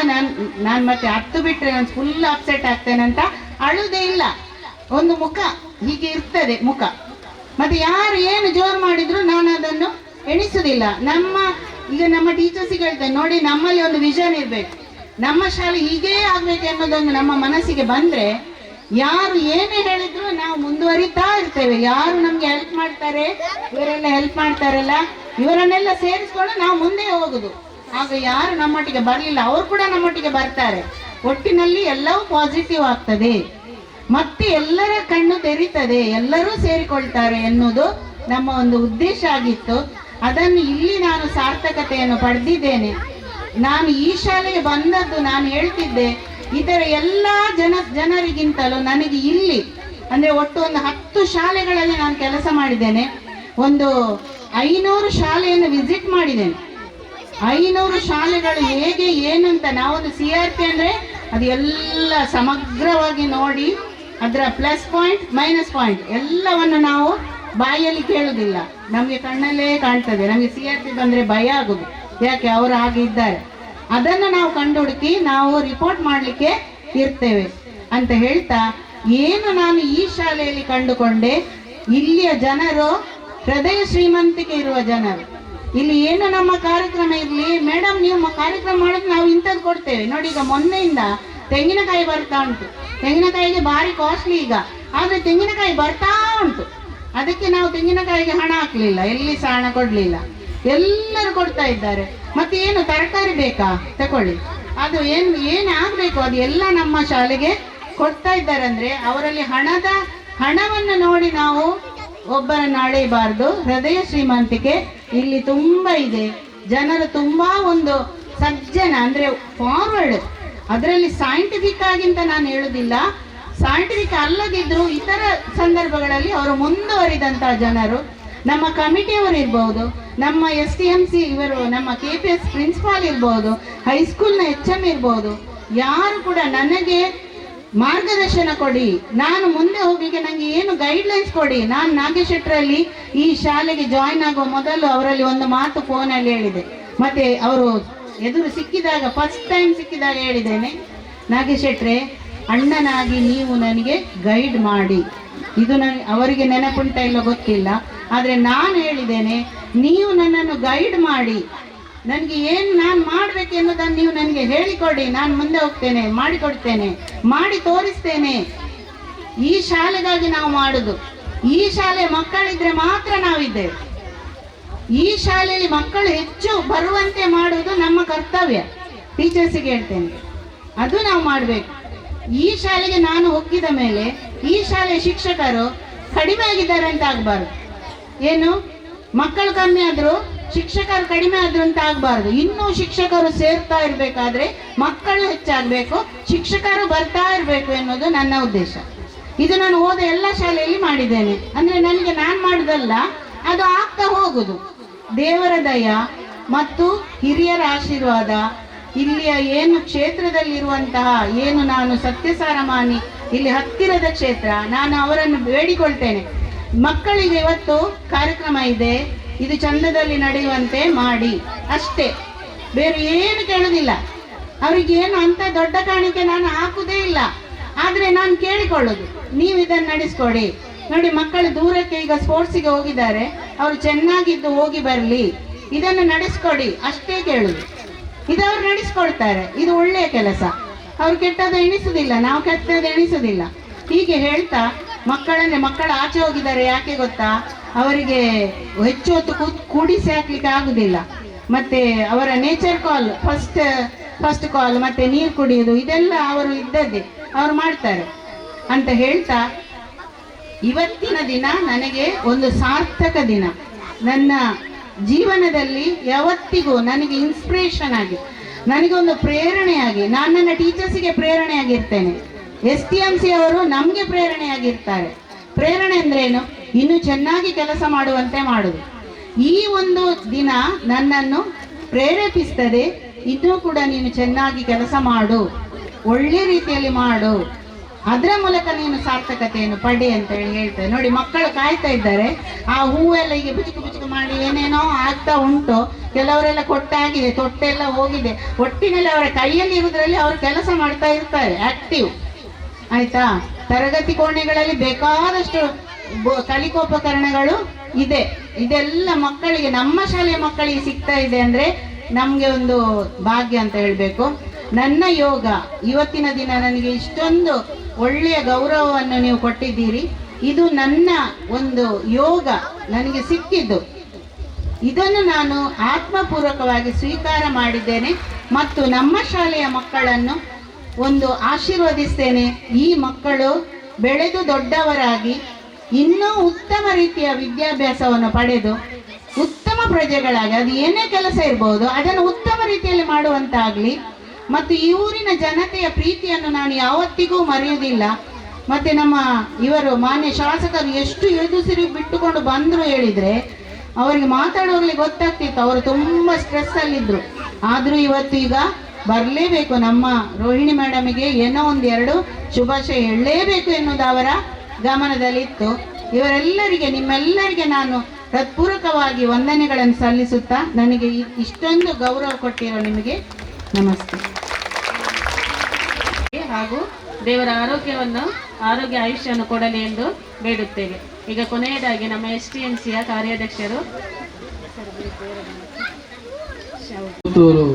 ನಾನು ಮತ್ತೆ ಹತ್ತು ಬಿಟ್ರೆ ನಾನು ಫುಲ್ ಅಪ್ಸೆಟ್ ಆಗ್ತೇನೆ ಅಂತ ಅಳುವುದೇ ಇಲ್ಲ. ಒಂದು ಮುಖ ಹೀಗೆ ಇರ್ತದೆ ಮುಖ, ಮತ್ತೆ ಯಾರು ಏನು ಜೋರು ಮಾಡಿದ್ರು ನಾನು ಅದನ್ನು ಎಣಿಸುವುದಿಲ್ಲ. ಈಗ ನಮ್ಮ ಟೀಚರ್ಸಿಗೆ ಹೇಳ್ತೇನೆ, ನೋಡಿ ನಮ್ಮಲ್ಲಿ ಒಂದು ವಿಷನ್ ಇರಬೇಕು, ನಮ್ಮ ಶಾಲೆ ಹೀಗೇ ಆಗ್ಬೇಕು ಅನ್ನೋದೊಂದು ನಮ್ಮ ಮನಸ್ಸಿಗೆ ಬಂದ್ರೆ ಯಾರು ಏನೇ ಹೇಳಿದ್ರು ನಾವು ಮುಂದುವರಿತಾ ಇರ್ತೇವೆ. ಯಾರು ನಮ್ಗೆ ಹೆಲ್ಪ್ ಮಾಡ್ತಾರೆ, ಇವರೆಲ್ಲ ಹೆಲ್ಪ್ ಮಾಡ್ತಾರಲ್ಲ, ಇವರನ್ನೆಲ್ಲ ಸೇರಿಸ್ಕೊಂಡು ನಾವು ಮುಂದೆ ಹೋಗುದು. ಆಗ ಯಾರು ನಮ್ಮೊಟ್ಟಿಗೆ ಬರಲಿಲ್ಲ ಅವರು ಕೂಡ ನಮ್ಮೊಟ್ಟಿಗೆ ಬರ್ತಾರೆ. ಒಟ್ಟಿನಲ್ಲಿ ಎಲ್ಲವೂ ಪಾಸಿಟಿವ್ ಆಗ್ತದೆ, ಮತ್ತೆ ಎಲ್ಲರ ಕಣ್ಣು ತೆರೀತದೆ, ಎಲ್ಲರೂ ಸೇರಿಕೊಳ್ತಾರೆ ಎನ್ನುವುದು ನಮ್ಮ ಒಂದು ಉದ್ದೇಶ ಆಗಿತ್ತು. ಅದನ್ನು ಇಲ್ಲಿ ನಾನು ಸಾರ್ಥಕತೆಯನ್ನು ಪಡೆದಿದ್ದೇನೆ. ನಾನು ಈ ಶಾಲೆಗೆ ಬಂದದ್ದು, ನಾನು ಹೇಳ್ತಿದ್ದೆ, ಇತರ ಎಲ್ಲ ಜನರಿಗಿಂತಲೂ ನನಗೆ ಇಲ್ಲಿ ಅಂದ್ರೆ ಒಟ್ಟು ಒಂದು 10 ಶಾಲೆಗಳಲ್ಲಿ ನಾನು ಕೆಲಸ ಮಾಡಿದ್ದೇನೆ. ಒಂದು 500 ಶಾಲೆಯನ್ನು ವಿಸಿಟ್ ಮಾಡಿದ್ದೇನೆ. 500 ಶಾಲೆಗಳು ಹೇಗೆ ಏನು ಅಂತ ನಾವೊಂದು CRP ಅಂದ್ರೆ ಅದು ಎಲ್ಲ ಸಮಗ್ರವಾಗಿ ನೋಡಿ ಅದರ ಪ್ಲಸ್ ಪಾಯಿಂಟ್ ಮೈನಸ್ ಪಾಯಿಂಟ್ ಎಲ್ಲವನ್ನು ನಾವು ಬಾಯಲ್ಲಿ ಕೇಳುವುದಿಲ್ಲ, ನಮಗೆ ಕಣ್ಣಲ್ಲೇ ಕಾಣ್ತದೆ. ನಮಗೆ CRP ಬಂದ್ರೆ ಭಯ ಆಗುದು, ಯಾಕೆ ಅವರು ಹಾಗೆ ಇದ್ದಾರೆ. ಅದನ್ನು ನಾವು ಕಂಡುಹುಡುಕಿ ನಾವು ರಿಪೋರ್ಟ್ ಮಾಡಲಿಕ್ಕೆ ಇರ್ತೇವೆ ಅಂತ ಹೇಳ್ತಾ, ಏನು ನಾನು ಈ ಶಾಲೆಯಲ್ಲಿ ಕಂಡುಕೊಂಡೆ, ಇಲ್ಲಿಯ ಜನರು ಹೃದಯ ಶ್ರೀಮಂತಿಕೆ ಇರುವ ಜನರು. ಇಲ್ಲಿ ಏನು ನಮ್ಮ ಕಾರ್ಯಕ್ರಮ ಇರಲಿ, ಮೇಡಮ್ ನೀವು ಕಾರ್ಯಕ್ರಮ ಮಾಡೋದು ನಾವು ಇಂಥದ್ದು ಕೊಡ್ತೇವೆ ನೋಡಿ. ಈಗ ಮೊನ್ನೆಯಿಂದ ತೆಂಗಿನಕಾಯಿ ಬರ್ತಾ ಉಂಟು, ತೆಂಗಿನಕಾಯಿಗೆ ಭಾರಿ ಕಾಸ್ಟ್ಲಿ ಈಗ, ಆದರೆ ತೆಂಗಿನಕಾಯಿ ಬರ್ತಾ ಉಂಟು. ಅದಕ್ಕೆ ನಾವು ತೆಂಗಿನಕಾಯಿಗೆ ಹಣ ಹಾಕ್ಲಿಲ್ಲ, ಎಲ್ಲಿ ಸಹ ಹಣ ಕೊಡ್ಲಿಲ್ಲ, ಎಲ್ಲರೂ ಕೊಡ್ತಾ ಇದ್ದಾರೆ. ಮತ್ತೆ ಏನು ತರಕಾರಿ ಬೇಕಾ ತಕೊಳ್ಳಿ, ಅದು ಏನು ಆಗ್ಬೇಕು ಅದು ಎಲ್ಲ ನಮ್ಮ ಶಾಲೆಗೆ ಕೊಡ್ತಾ ಇದ್ದಾರೆ. ಅಂದ್ರೆ ಅವರಲ್ಲಿ ಹಣವನ್ನು ನೋಡಿ ನಾವು ಒಬ್ಬರನ್ನು ಅಳೆಯಬಾರ್ದು. ಹೃದಯ ಶ್ರೀಮಂತಿಕೆ ಇಲ್ಲಿ ತುಂಬಾ ಇದೆ. ಜನರು ತುಂಬಾ ಒಂದು ಸಜ್ಜನ ಅಂದ್ರೆ ಫಾರ್ವರ್ಡ್. ಅದರಲ್ಲಿ ಸೈಂಟಿಫಿಕ್ ಆಗಿಂತ ನಾನು ಹೇಳುದಿಲ್ಲ, ಸೈಂಟಿಫಿಕ್ ಅಲ್ಲದಿದ್ರು ಇತರ ಸಂದರ್ಭಗಳಲ್ಲಿ ಅವರು ಮುಂದುವರಿದಂತಹ ಜನರು. ನಮ್ಮ ಕಮಿಟಿಯವರು ಇರ್ಬೋದು, ನಮ್ಮ STMC ಇವರು, ನಮ್ಮ KPS ಪ್ರಿನ್ಸಿಪಾಲ್ ಇರ್ಬೋದು, ಹೈಸ್ಕೂಲ್ನ HM ಇರ್ಬೋದು, ಯಾರು ಕೂಡ ನನಗೆ ಮಾರ್ಗದರ್ಶನ ಕೊಡಿ, ನಾನು ಮುಂದೆ ಹೋಗ್ಲಿಕ್ಕೆ ನನಗೆ ಏನು ಗೈಡ್ಲೈನ್ಸ್ ಕೊಡಿ. ನಾನು ನಾಗೇಶ್ ಶೆಟ್ಟರಲ್ಲಿ ಈ ಶಾಲೆಗೆ ಜಾಯಿನ್ ಆಗುವ ಮೊದಲು ಅವರಲ್ಲಿ ಒಂದು ಮಾತು ಫೋನಲ್ಲಿ ಹೇಳಿದೆ, ಮತ್ತೆ ಅವರು ಎದುರು ಸಿಕ್ಕಿದಾಗ ಫಸ್ಟ್ ಟೈಮ್ ಸಿಕ್ಕಿದಾಗ ಹೇಳಿದ್ದೇನೆ, ನಾಗೇಶ್ ಶೆಟ್ರೆ ಅಣ್ಣನಾಗಿ ನೀವು ನನಗೆ ಗೈಡ್ ಮಾಡಿ. ಇದು ಅವರಿಗೆ ನೆನಪುಂಟ ಇಲ್ಲ ಗೊತ್ತಿಲ್ಲ, ಆದರೆ ನಾನು ಹೇಳಿದ್ದೇನೆ, ನೀವು ನನ್ನನ್ನು ಗೈಡ್ ಮಾಡಿ, ನನಗೆ ಏನು ನಾನು ಮಾಡಬೇಕು ಎನ್ನುವುದನ್ನು ನೀವು ನನಗೆ ಹೇಳಿಕೊಡಿ, ನಾನು ಮುಂದೆ ಹೋಗ್ತೇನೆ, ಮಾಡಿಕೊಡ್ತೇನೆ, ಮಾಡಿ ತೋರಿಸ್ತೇನೆ. ಈ ಶಾಲೆಗಾಗಿ ನಾವು ಮಾಡುದು, ಈ ಶಾಲೆ ಮಕ್ಕಳಿದ್ರೆ ಮಾತ್ರ ನಾವಿದ್ದೇವೆ. ಈ ಶಾಲೆಯಲ್ಲಿ ಮಕ್ಕಳು ಹೆಚ್ಚು ಬರುವಂತೆ ಮಾಡುವುದು ನಮ್ಮ ಕರ್ತವ್ಯ. ಟೀಚರ್ಸಿಗೆ ಹೇಳ್ತೇನೆ, ಅದು ನಾವು ಮಾಡಬೇಕು. ಈ ಶಾಲೆಗೆ ನಾನು ಒಕ್ಕಿದ ಮೇಲೆ ಈ ಶಾಲೆಯ ಶಿಕ್ಷಕರು ಕಡಿಮೆ ಆಗಿದ್ದಾರೆ ಅಂತ ಆಗಬಾರ್ದು. ಏನು ಮಕ್ಕಳು ಕಮ್ಮಿ ಆದರೂ ಶಿಕ್ಷಕರು ಕಡಿಮೆ ಆದ್ರು ಅಂತ ಆಗಬಾರ್ದು. ಇನ್ನೂ ಶಿಕ್ಷಕರು ಸೇರ್ತಾ ಇರಬೇಕಾದ್ರೆ ಮಕ್ಕಳು ಹೆಚ್ಚಾಗಬೇಕು, ಶಿಕ್ಷಕರು ಬರ್ತಾ ಇರಬೇಕು ಎನ್ನುವುದು ನನ್ನ ಉದ್ದೇಶ. ಇದು ನಾನು ಓದ ಎಲ್ಲ ಶಾಲೆಯಲ್ಲಿ ಮಾಡಿದ್ದೇನೆ. ಅಂದರೆ ನನಗೆ ನಾನು ಮಾಡುವುದಲ್ಲ, ಅದು ಆಗ್ತಾ ಹೋಗುದು. ದೇವರ ದಯ ಮತ್ತು ಹಿರಿಯರ ಆಶೀರ್ವಾದ, ಇಲ್ಲಿಯ ಏನು ಕ್ಷೇತ್ರದಲ್ಲಿರುವಂತಹ ಏನು ನಾನು ಸತ್ಯಸಾರಮಾನಿ ಇಲ್ಲಿ ಹತ್ತಿರದ ಕ್ಷೇತ್ರ, ನಾನು ಅವರನ್ನು ಬೇಡಿಕೊಳ್ತೇನೆ, ಮಕ್ಕಳಿಗೆ ಇವತ್ತು ಕಾರ್ಯಕ್ರಮ ಇದೆ, ಇದು ಚಂದದಲ್ಲಿ ನಡೆಯುವಂತೆ ಮಾಡಿ ಅಷ್ಟೇ, ಬೇರೆ ಏನು ಕೇಳುವುದಿಲ್ಲ. ಅವರಿಗೇನು ಅಂತ ದೊಡ್ಡ ಕಾಣಿಕೆ ನಾನು ಹಾಕುವುದೇ ಇಲ್ಲ. ಆದರೆ ನಾನು ಕೇಳಿಕೊಳ್ಳೋದು, ನೀವು ಇದನ್ನು ನಡೆಸ್ಕೊಡಿ. ನೋಡಿ, ಮಕ್ಕಳು ದೂರಕ್ಕೆ ಈಗ ಸ್ಪೋರ್ಟ್ಸಿಗೆ ಹೋಗಿದ್ದಾರೆ, ಅವರು ಚೆನ್ನಾಗಿದ್ದು ಹೋಗಿ ಬರಲಿ, ಇದನ್ನು ನಡೆಸ್ಕೊಡಿ ಅಷ್ಟೇ ಕೇಳುದು. ಇದು ಅವ್ರು ನಡೆಸ್ಕೊಳ್ತಾರೆ, ಇದು ಒಳ್ಳೆಯ ಕೆಲಸ. ಅವ್ರು ಕೆಟ್ಟದ್ದು ಎಣಿಸುವುದಿಲ್ಲ, ನಾವು ಕೆಟ್ಟದ್ದು ಎಣಿಸುವುದಿಲ್ಲ. ಹೀಗೆ ಹೇಳ್ತಾ ಮಕ್ಕಳು ಆಚೆ ಹೋಗಿದ್ದಾರೆ. ಯಾಕೆ ಗೊತ್ತಾ, ಅವರಿಗೆ ಹೆಚ್ಚು ಹೊತ್ತು ಕೂಡಿಸಿ ಹಾಕ್ಲಿಕ್ಕೆ ಆಗುದಿಲ್ಲ. ಮತ್ತೆ ಅವರ ನೇಚರ್ ಕಾಲ್, ಫಸ್ಟ್ ಕಾಲ್, ಮತ್ತೆ ನೀರು ಕುಡಿಯೋದು, ಇದೆಲ್ಲ ಅವರು ಇದ್ದದ್ದೇ, ಅವರು ಮಾಡ್ತಾರೆ ಅಂತ ಹೇಳ್ತಾ, ಇವತ್ತಿನ ದಿನ ನನಗೆ ಒಂದು ಸಾರ್ಥಕ ದಿನ. ನನ್ನ ಜೀವನದಲ್ಲಿ ಯಾವತ್ತಿಗೂ ನನಗೆ ಇನ್ಸ್ಪಿರೇಷನ್ ಆಗಿ, ನನಗೆ ಒಂದು ಪ್ರೇರಣೆಯಾಗಿ, ನಾನು ನನ್ನ ಟೀಚರ್ಸಿಗೆ ಪ್ರೇರಣೆಯಾಗಿರ್ತೇನೆ. STMC ಅವರು ನಮಗೆ ಪ್ರೇರಣೆಯಾಗಿರ್ತಾರೆ. ಪ್ರೇರಣೆ ಅಂದ್ರೇನು? ಇನ್ನು ಚೆನ್ನಾಗಿ ಕೆಲಸ ಮಾಡುವಂತೆ ಮಾಡುದು. ಈ ಒಂದು ದಿನ ನನ್ನನ್ನು ಪ್ರೇರೇಪಿಸ್ತದೆ, ಇನ್ನೂ ಕೂಡ ನೀನು ಚೆನ್ನಾಗಿ ಕೆಲಸ ಮಾಡು, ಒಳ್ಳೆ ರೀತಿಯಲ್ಲಿ ಮಾಡು, ಅದರ ಮೂಲಕ ನೀನು ಸಾರ್ಥಕತೆಯನ್ನು ಪಡಿ ಅಂತ ಹೇಳಿ ಹೇಳ್ತೇವೆ. ನೋಡಿ, ಮಕ್ಕಳು ಕಾಯ್ತಾ ಇದ್ದಾರೆ. ಆ ಹೂವೆಲ್ಲ ಈಗ ಬಿಚುಕು ಮಾಡಿ ಏನೇನೋ ಆಗ್ತಾ ಉಂಟು. ಕೆಲವರೆಲ್ಲ ಕೊಟ್ಟಾಗಿದೆ, ತೊಟ್ಟೆಲ್ಲ ಹೋಗಿದೆ. ಒಟ್ಟಿನಲ್ಲಿ ಅವರ ಕೈಯಲ್ಲಿ ಇರುವುದರಲ್ಲಿ ಅವರು ಕೆಲಸ ಮಾಡ್ತಾ ಇರ್ತಾರೆ, ಆಕ್ಟಿವ್. ಆಯ್ತಾ? ತರಗತಿ ಕೋಣೆಗಳಲ್ಲಿ ಬೇಕಾದಷ್ಟು ಕಲಿಕೋಪಕರಣಗಳು ಇದೆ. ಇದೆಲ್ಲ ಮಕ್ಕಳಿಗೆ, ನಮ್ಮ ಶಾಲೆಯ ಮಕ್ಕಳಿಗೆ ಸಿಗ್ತಾ ಇದೆ ಅಂದ್ರೆ ನಮಗೆ ಒಂದು ಭಾಗ್ಯ ಅಂತ ಹೇಳಬೇಕು. ನನ್ನ ಯೋಗ ಇವತ್ತಿನ ದಿನ ನನಗೆ ಇಷ್ಟೊಂದು ಒಳ್ಳೆಯ ಗೌರವವನ್ನು ನೀವು ಕೊಟ್ಟಿದ್ದೀರಿ. ಇದು ನನ್ನ ಒಂದು ಯೋಗ ನನಗೆ ಸಿಕ್ಕಿದ್ದು. ಇದನ್ನು ನಾನು ಆತ್ಮಪೂರ್ವಕವಾಗಿ ಸ್ವೀಕಾರ ಮಾಡಿದ್ದೇನೆ ಮತ್ತು ನಮ್ಮ ಶಾಲೆಯ ಮಕ್ಕಳನ್ನು ಒಂದು ಆಶೀರ್ವದಿಸ್ತೇನೆ. ಈ ಮಕ್ಕಳು ಬೆಳೆದು ದೊಡ್ಡವರಾಗಿ ಇನ್ನೂ ಉತ್ತಮ ರೀತಿಯ ವಿದ್ಯಾಭ್ಯಾಸವನ್ನು ಪಡೆದು ಉತ್ತಮ ಪ್ರಜೆಗಳಾಗಿ, ಅದು ಏನೇ ಕೆಲಸ ಇರಬಹುದು ಅದನ್ನು ಉತ್ತಮ ರೀತಿಯಲ್ಲಿ ಮಾಡುವಂತಾಗಲಿ. ಮತ್ತು ಈ ಊರಿನ ಜನತೆಯ ಪ್ರೀತಿಯನ್ನು ನಾನು ಯಾವತ್ತಿಗೂ ಮರೆಯುವುದಿಲ್ಲ. ಮತ್ತೆ ನಮ್ಮ ಇವರು ಮಾನ್ಯ ಶಾಸಕರು ಎಷ್ಟು ಎದುಸಿರಿ ಬಿಟ್ಟುಕೊಂಡು ಬಂದರು ಹೇಳಿದರೆ ಅವರಿಗೆ ಮಾತಾಡುವಾಗಲೇ ಗೊತ್ತಾಗ್ತಿತ್ತು, ಅವರು ತುಂಬ ಸ್ಟ್ರೆಸ್ಸಲ್ಲಿದ್ದರು. ಆದರೂ ಇವತ್ತು ಈಗ ಬರಲೇಬೇಕು, ನಮ್ಮ ರೋಹಿಣಿ ಮೇಡಮಿಗೆ ಏನೋ ಒಂದೆರಡು ಶುಭಾಶಯ ಹೇಳಲೇಬೇಕು ಎನ್ನುವುದು ಅವರ ಗಮನದಲ್ಲಿತ್ತು. ಇವರೆಲ್ಲರಿಗೆ, ನಿಮ್ಮೆಲ್ಲರಿಗೆ ನಾನು ಹೃತ್ಪೂರ್ವಕವಾಗಿ ವಂದನೆಗಳನ್ನು ಸಲ್ಲಿಸುತ್ತಾ, ನನಗೆ ಇಷ್ಟೊಂದು ಗೌರವ ಕೊಟ್ಟಿರೋ ನಿಮಗೆ ನಮಸ್ತೆ. ಹಾಗೂ ದೇವರ ಆರೋಗ್ಯ ಆಯುಷ್ಯವನ್ನು ಕೊಡಲಿ ಎಂದು ಬೇಡುತ್ತೇವೆ. ಈಗ ಕೊನೆಯದಾಗಿ ನಮ್ಮ STMCಯ ಕಾರ್ಯಾಧ್ಯಕ್ಷರು ಪುತ್ತೂರು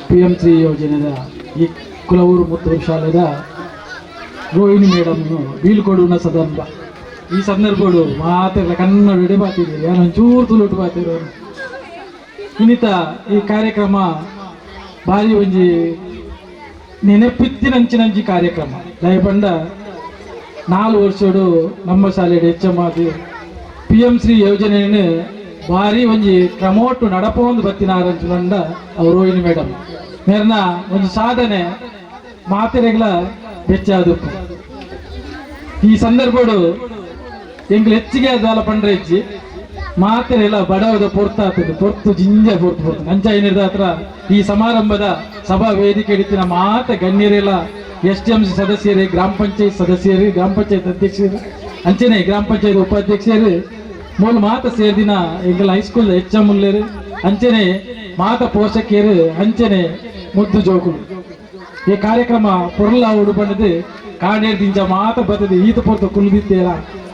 PMC ಯೋಜನೆಯ ಈ ಕುಲವೂರು ಪುತ್ತೂರು ಶಾಲೆಯ ರೋಹಿಣಿ ಮೇಡಮ್ನು ಬೀಳ್ಕೊಡುವ ಸಂದರ್ಭ. ಈ ಸಂದರ್ಭಗಳು ಮಾತೆಲ್ಲ ಕನ್ನಡ ಹಿಡಿ ಬಾತಿದ್ದೀರಿ, ನಾನು ಒಂಚೂರು ತುಳುಟು ಬಾತಿರೋ ಇನ್ನಿತ ಈ ಕಾರ್ಯಕ್ರಮ ಭಾರಿ ಒಂಜಿ ನೆನಪಿತ್ತಿನಂಚಿನಂಚಿ ಕಾರ್ಯಕ್ರಮ ದಯಪಂಡ 4 ವರ್ಷಡು ನಮ್ಮ ಶಾಲೆಯ ಹೆಚ್ಚಮಾದಿ PMC ಯೋಜನೆಯನ್ನು ಭಾರಿ ಒಂಜಿ ಕ್ರಮೋಟ್ಟು ನಡಪೊಂದು ಬತ್ತಿನಾರಂಚುಂಡ ಅವ್ರು ರೋಹಿಣಿ ಮೇಡಮ್ ಮೇರ್ನ ಒಂದು ಸಾಧನೆ ಮಾತೆರೆಗಳ ಬೆಚ್ಚಾದು. ಈ ಸಂದರ್ಭಡು ಎಂಗ್ಲು ಹೆಚ್ಚಿಗೆ ಅದಾಲ ಪಂಡ್ರೆ ಹೆಚ್ಚಿ ಮಾತೆರೆಲ್ಲ ಬಡವದ ಪೊರ್ತಾತದೆ, ಪೊರ್ತು ಜಿಂಜ ಪೊರ್ತು ಅಂಚಾಯಿನಿರ್ದ ಹತ್ರ ಈ ಸಮಾರಂಭದ ಸಭಾ ವೇದಿಕೆ ಹಿಡಿತಿನ ಮಾತ ಗಣ್ಯರೆಲ್ಲ STMC ಸದಸ್ಯರೇ, ಗ್ರಾಮ ಪಂಚಾಯತ್ ಸದಸ್ಯರು, ಗ್ರಾಮ ಪಂಚಾಯತ್ ಅಧ್ಯಕ್ಷರು, ಅಂಚನೆ ಗ್ರಾಮ ಪಂಚಾಯತ್ ಉಪಾಧ್ಯಕ್ಷರು ಮೂಲ ಮಾತ ಸೇರಿದಿನ ಎಂಗಲ ಹೈಸ್ಕೂಲ್ ಹೆಚ್ಚಮುಲ್ಲೇರು, ಅಂಚನೆ ಮಾತ ಪೋಷಕಿಯರು, ಅಂಚನೆ ಮುದ್ದು ಜೋಕುಲು. ಈ ಕಾರ್ಯಕ್ರಮ ಪೊರ್ಲ ಉಡುಬಣ್ಣದು ಕಾಡೇರ್ದಿಂಜ ಮಾತ ಬರ್ತದೆ ಈತ ಪೊರ್ತು ಕುಲ್ದಿತ್ತೇರ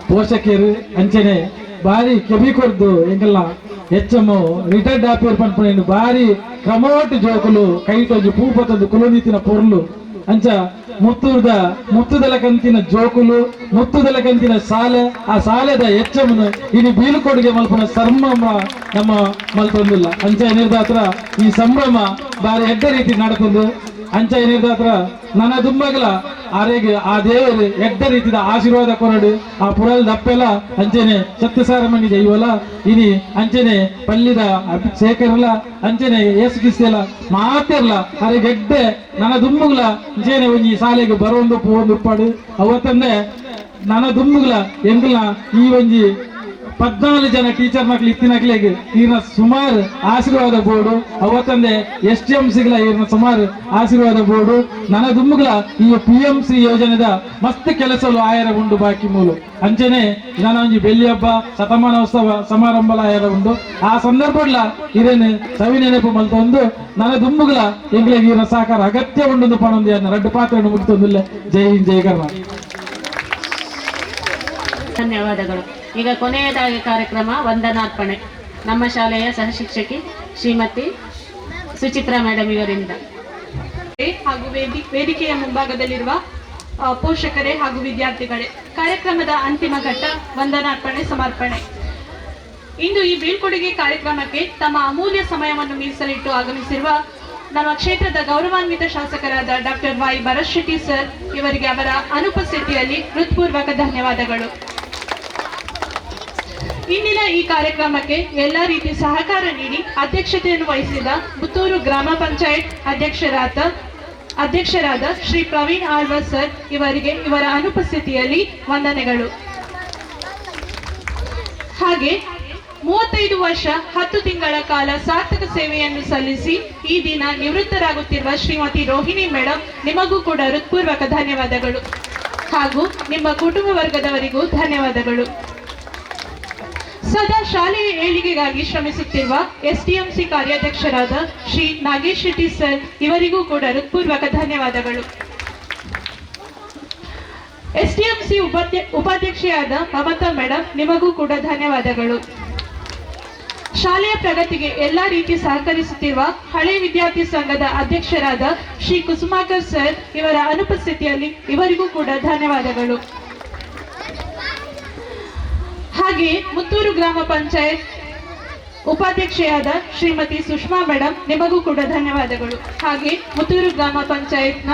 ಪೋಷಕಿಯರು, ಅಂಚನೆ ಭಾರಿ ಕೆಬಿ ಕೊರ್ದು ಎಂಗಲ್ಲ ಹೆಚ್ಚಮ್ಮ ರಿಟೈರ್ಡ್ ಆಪೇರ್ ಪನ್ಪುನ ಬಾರಿ ಕ್ರಮೋಟ್ ಜೋಕುಲು ಕೈಟೊಂಜಿ ಪೂಪತ್ತೊಂದು ಕುಲುನೀತಿನ ಪೊರ್ಲು ಅಂಚ ಮುತ್ತುದಲ ಕಂತಿನ ಜೋಕುಲು ಮುತ್ತುದಲ ಕಂತಿನ ಸಾಲೆ ಆ ಸಾಲೆದ ಹೆಚ್ಚಮ್ಮನು ಇನ್ನು ಬೀಳುಕೊಡುಗೆ ಮಲ್ಪನ ಸಂಭ್ರಮ ನಮ್ಮ ಮಲ್ಪೊಂದಿಲ್ಲ ಅಂಚ ಏನಿರ್ದಾತ್ರ ಈ ಸಂಭ್ರಮ ಬಾರಿ ಎಡ್ಡ ರೀತಿ ನಡತಂದು ಅಂಚ ಏನಿರ್ದಾತ್ರ ನನ್ನ ದುಂಬಗಲ ಆರೆಗೆ ಆ ದೇವರು ಎಡ್ಡ ರೀತಿದ ಆಶೀರ್ವಾದ ಕೊರಡು ಆ ಪುರಲ್ ದಪ್ಪೆಲ್ಲ ಅಂಚೆನೆ ಸತ್ಯಸಾರ ಮನಿದೆ ಇವಲ್ಲ ಇನಿ ಅಂಚೆನೆ ಪಲ್ಲಿದ ಶೇಖರಲ್ಲ ಅಂಚೆನೆ ಏಸುಕಿಸ್ತೆಲ್ಲ ಮಾತಿರ್ಲ ಅರೆಗೆ ಎಡ್ಡೆ ನನ್ನ ದುಂಬುಗಳ ಅಂಚೆನೆ ಒಂಜಿ ಶಾಲೆಗೆ ಬರೋಂದು ಪೋಂದು ಉಪ್ಪಾಡು ಅವತ್ತಂದೆ ನನ್ನ ದುಂಬುಗಳ ಎಂಗ್ಲ ಈ ಒಂಜಿ 14 ಜನ ಟೀಚರ್ ಮಕ್ಳು ಇತ್ತಿನಕ್ಲೆಗೆ ಈರ್ನ ಸುಮಾರು ಆಶೀರ್ವಾದ ಬೋರ್ಡು ಅವತ್ತಂದೆ STMCಗಳ ಈರ್ನ ಸುಮಾರು ಆಶೀರ್ವಾದ ಬೋರ್ಡು ನನ್ನ ದುಮ್ಮುಗಳ ಈ PMC ಯೋಜನೆದ ಮಸ್ತ್ ಕೆಲಸಲು ಆಯರ ಉಂಡು ಬಾಕಿ ಮೂಲು ಅಂಚನೆ ನನ್ನ ಒಂಜಿ ಬೆಳ್ಳಿ ಹಬ್ಬ ಶತಮಾನೋತ್ಸವ ಸಮಾರಂಭಲ ಆಯರ ಉಂಡು ಆ ಸಂದರ್ಭಡ್ಲ ಇರೇನು ಸವಿ ನೆನಪು ಮಲ್ತೊಂದು ನನ್ನ ದುಮ್ಮುಗಳ ಎಂಗ್ಲೆಗೆ ಈರ್ನ ಸಹಕಾರ ಅಗತ್ಯ ಉಂಡು ಪಣೊಂದು ರಡ್ಡು ಪಾತ್ರ ಮುಗಿತೊಂದಿಲ್ಲ. ಜೈ ಹಿಂದ್ ಜೈ ಕರ್ನಾಟಕ. ಧನ್ಯವಾದಗಳು. ಈಗ ಕೊನೆಯದಾಗಿ ಕಾರ್ಯಕ್ರಮ ವಂದನಾರ್ಪಣೆ. ನಮ್ಮ ಶಾಲೆಯ ಸಹಶಿಕ್ಷಕಿ ಶ್ರೀಮತಿ ಸುಚಿತ್ರಾ ಮೇಡಮ್ ಇವರಿಂದ ಹಾಗೂ ವೇದಿಕೆಯ ಮುಂಭಾಗದಲ್ಲಿರುವ ಪೋಷಕರೇ ಹಾಗೂ ವಿದ್ಯಾರ್ಥಿಗಳೇ, ಕಾರ್ಯಕ್ರಮದ ಅಂತಿಮ ಘಟ್ಟ ವಂದನಾರ್ಪಣೆ ಸಮರ್ಪಣೆ. ಇಂದು ಈ ಬೀಳ್ಕೊಡುಗೆ ಕಾರ್ಯಕ್ರಮಕ್ಕೆ ತಮ್ಮ ಅಮೂಲ್ಯ ಸಮಯವನ್ನು ಮೀಸಲಿಟ್ಟು ಆಗಮಿಸಿರುವ ನಮ್ಮ ಕ್ಷೇತ್ರದ ಗೌರವಾನ್ವಿತ ಶಾಸಕರಾದ doctor Y Bharat Shetty sir ಇವರಿಗೆ ಅವರ ಅನುಪಸ್ಥಿತಿಯಲ್ಲಿ ಹೃತ್ಪೂರ್ವಕ ಧನ್ಯವಾದಗಳು. ಇಂದಿನ ಈ ಕಾರ್ಯಕ್ರಮಕ್ಕೆ ಎಲ್ಲ ರೀತಿ ಸಹಕಾರ ನೀಡಿ ಅಧ್ಯಕ್ಷತೆಯನ್ನು ವಹಿಸಿದ ಪುತ್ತೂರು ಗ್ರಾಮ ಪಂಚಾಯತ್ ಅಧ್ಯಕ್ಷರಾದ ಶ್ರೀ ಪ್ರವೀಣ್ ಆಳ್ವ ಸರ್ ಇವರಿಗೆ ಇವರ ಅನುಪಸ್ಥಿತಿಯಲ್ಲಿ ವಂದನೆಗಳು. ಹಾಗೆ 35 ವರ್ಷ 10 ತಿಂಗಳ ಕಾಲ ಸಾರ್ಥಕ ಸೇವೆಯನ್ನು ಸಲ್ಲಿಸಿ ಈ ದಿನ ನಿವೃತ್ತರಾಗುತ್ತಿರುವ ಶ್ರೀಮತಿ ರೋಹಿಣಿ ಮೇಡಮ್ ನಿಮಗೂ ಕೂಡ ಹೃತ್ಪೂರ್ವಕ ಧನ್ಯವಾದಗಳು ಹಾಗೂ ನಿಮ್ಮ ಕುಟುಂಬ ವರ್ಗದವರಿಗೂ ಧನ್ಯವಾದಗಳು. ಸದಾ ಶಾಲೆಯ ಏಳಿಗೆಗಾಗಿ ಶ್ರಮಿಸುತ್ತಿರುವ STMC ಕಾರ್ಯಾಧ್ಯಕ್ಷರಾದ ಶ್ರೀ ನಾಗೇಶ್ ಶೆಟ್ಟಿ ಸರ್ ಇವರಿಗೂ ಕೂಡ ಹೃತ್ಪೂರ್ವಕ ಧನ್ಯವಾದಗಳು. STMC ಉಪಾಧ್ಯಕ್ಷೆಯಾದ ಮಮತಾ ಮೇಡಮ್ ನಿಮಗೂ ಕೂಡ ಧನ್ಯವಾದಗಳು. ಶಾಲೆಯ ಪ್ರಗತಿಗೆ ಎಲ್ಲಾ ರೀತಿ ಸಹಕರಿಸುತ್ತಿರುವ ಹಳೆ ವಿದ್ಯಾರ್ಥಿ ಸಂಘದ ಅಧ್ಯಕ್ಷರಾದ ಶ್ರೀ ಕುಸುಮಾಕರ್ ಸರ್ ಇವರ ಅನುಪಸ್ಥಿತಿಯಲ್ಲಿ ಇವರಿಗೂ ಕೂಡ ಧನ್ಯವಾದಗಳು. ಹಾಗೆ ಮುತ್ತೂರು ಗ್ರಾಮ ಪಂಚಾಯತ್ ಉಪಾಧ್ಯಕ್ಷೆಯಾದ ಶ್ರೀಮತಿ ಸುಷ್ಮಾ ಮೇಡಮ್ ನಿಮಗೂ ಕೂಡ ಧನ್ಯವಾದಗಳು. ಹಾಗೆ ಮುತ್ತೂರು ಗ್ರಾಮ ಪಂಚಾಯತ್ನ